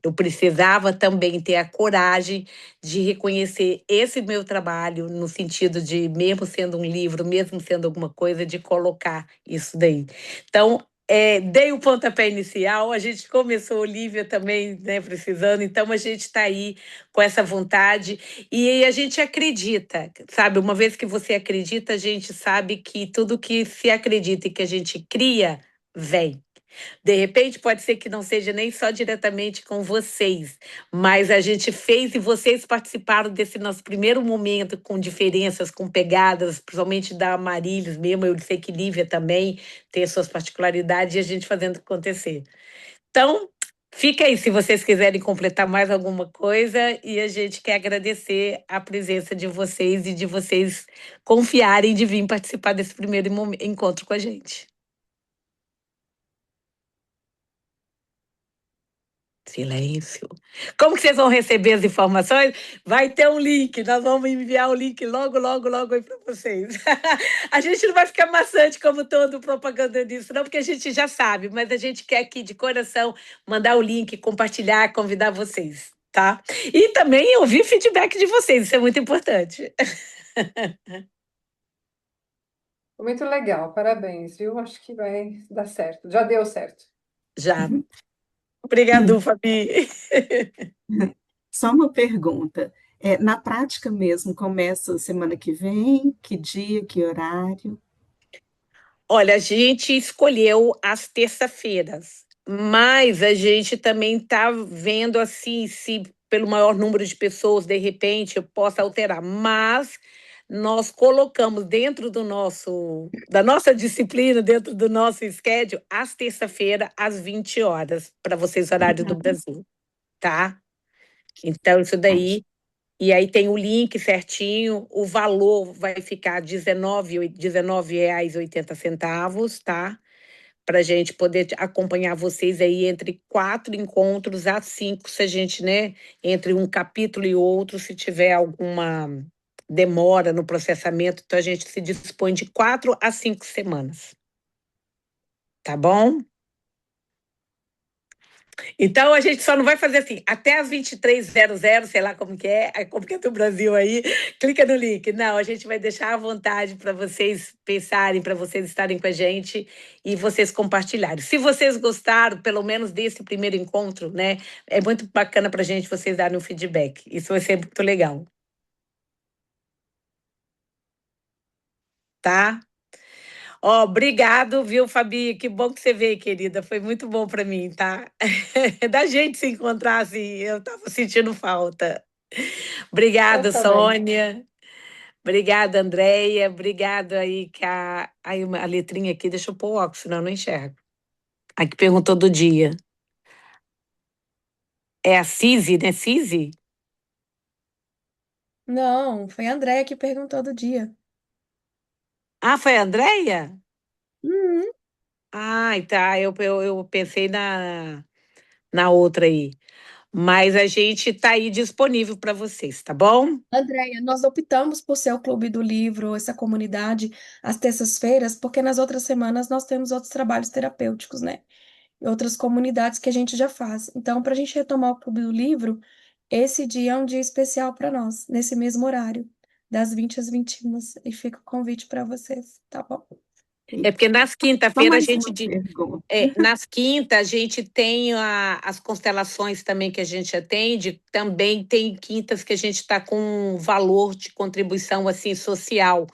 Eu precisava também ter a coragem de reconhecer esse meu trabalho, no sentido de, mesmo sendo um livro, mesmo sendo alguma coisa, de colocar isso daí. Então, dei o pontapé inicial, a gente começou, Olivia também, né, precisando, então a gente está aí com essa vontade e a gente acredita, sabe? Uma vez que você acredita, a gente sabe que tudo que se acredita e que a gente cria, vem. De repente, pode ser que não seja nem só diretamente com vocês, mas a gente fez e vocês participaram desse nosso primeiro momento com diferenças, com pegadas, principalmente da Marílis mesmo, eu sei que Lívia também tem suas particularidades e a gente fazendo acontecer. Então, fica aí se vocês quiserem completar mais alguma coisa e a gente quer agradecer a presença de vocês e de vocês confiarem de vir participar desse primeiro encontro com a gente. Silêncio. Como que vocês vão receber as informações? Vai ter um link, nós vamos enviar o link logo, logo, logo aí para vocês. A gente não vai ficar maçante como todo propaganda disso, não, porque a gente já sabe, mas a gente quer aqui de coração mandar o link, compartilhar, convidar vocês, tá? E também ouvir feedback de vocês, isso é muito importante. Muito legal, parabéns, viu? Acho que vai dar certo. Já deu certo. Já. Obrigado, Fabi. Só uma pergunta. Na prática mesmo, começa semana que vem? Que dia, que horário? Olha, a gente escolheu as terça-feiras, mas a gente também está vendo assim se pelo maior número de pessoas, de repente, eu possa alterar. Mas nós colocamos dentro da nossa disciplina, dentro do nosso schedule, às terça-feira, às 20 horas, para vocês, horário do Brasil, tá? Então, isso daí. E aí tem o link certinho, o valor vai ficar R$19,80, tá? Para a gente poder acompanhar vocês aí entre 4 encontros a 5, se a gente, né, entre um capítulo e outro, se tiver alguma demora no processamento, então a gente se dispõe de 4 a 5 semanas. Tá bom? Então a gente só não vai fazer assim, até as 23h00, sei lá como que é do Brasil aí, clica no link. Não, a gente vai deixar à vontade para vocês pensarem, para vocês estarem com a gente e vocês compartilharem. Se vocês gostaram, pelo menos desse primeiro encontro, né? É muito bacana para a gente vocês darem um feedback. Isso vai ser muito legal. Tá? Ó, obrigado, viu, Fabi? Que bom que você veio, querida. Foi muito bom para mim, tá? Da gente se encontrar assim, eu tava sentindo falta. Eu Obrigada, também. Sônia. Obrigada, Andréia. Obrigada aí, que aí a letrinha aqui, deixa eu pôr o óculos, senão eu não enxergo. Aqui perguntou do dia. É a Cisi, né? Cisi? Não, foi a Andréia que perguntou do dia. Ah, foi a Andréia? Uhum. Ah, tá. Eu pensei na outra aí. Mas a gente está aí disponível para vocês, tá bom? Andréia, nós optamos por ser o Clube do Livro, essa comunidade, às terças-feiras, porque nas outras semanas nós temos outros trabalhos terapêuticos, né? E outras comunidades que a gente já faz. Então, para a gente retomar o Clube do Livro, esse dia é um dia especial para nós, nesse mesmo horário, das 20 às 21. E fica o convite para vocês, tá bom? É porque nas Só quinta-feiras a mais gente uma pergunta. nas quintas a gente tem as constelações também que a gente atende, também tem quintas que a gente está com um valor de contribuição assim social,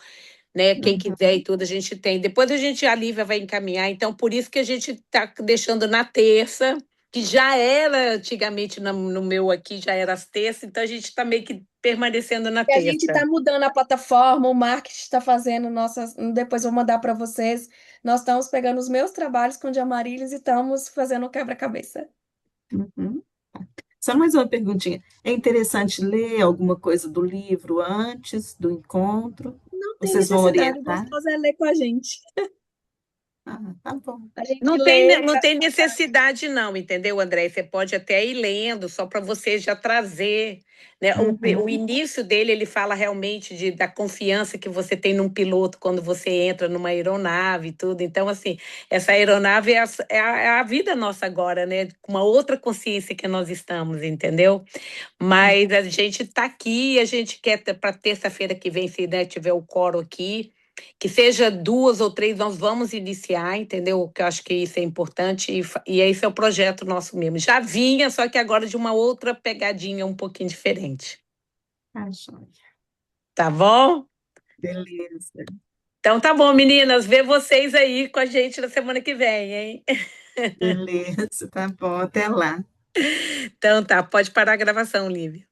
né? Quem quiser e Uhum. tudo a gente tem. Depois a Lívia vai encaminhar, então por isso que a gente está deixando na terça, que já era antigamente no meu aqui, já era às terças, então a gente está meio que permanecendo na E a gente terça. está mudando a plataforma, o marketing está fazendo nossas. Depois eu vou mandar para vocês. Nós estamos pegando os meus trabalhos com o de Amarílis e estamos fazendo o quebra-cabeça. Uhum. Só mais uma perguntinha. É interessante ler alguma coisa do livro antes do encontro? Não tem Vocês vão necessidade, o orientar? gostoso é ler com a gente. Ah, tá bom. A gente Não tem, lê. não tem necessidade, não, entendeu, André? Você pode até ir lendo, só para você já trazer, né? O Uhum. início dele, ele fala realmente da confiança que você tem num piloto quando você entra numa aeronave e tudo. Então, assim, essa aeronave é a vida nossa agora, né? Com uma outra consciência que nós estamos, entendeu? Mas a gente está aqui, a gente quer para terça-feira que vem, se né, tiver o coro aqui, que seja 2 ou 3, nós vamos iniciar, entendeu? Que eu acho que isso é importante e esse é o projeto nosso mesmo. Já vinha, só que agora de uma outra pegadinha um pouquinho diferente. Tá, joia. Tá bom? Beleza. Então tá bom, meninas. Ver vocês aí com a gente na semana que vem, hein? Beleza, tá bom. Até lá. Então tá, pode parar a gravação, Lívia.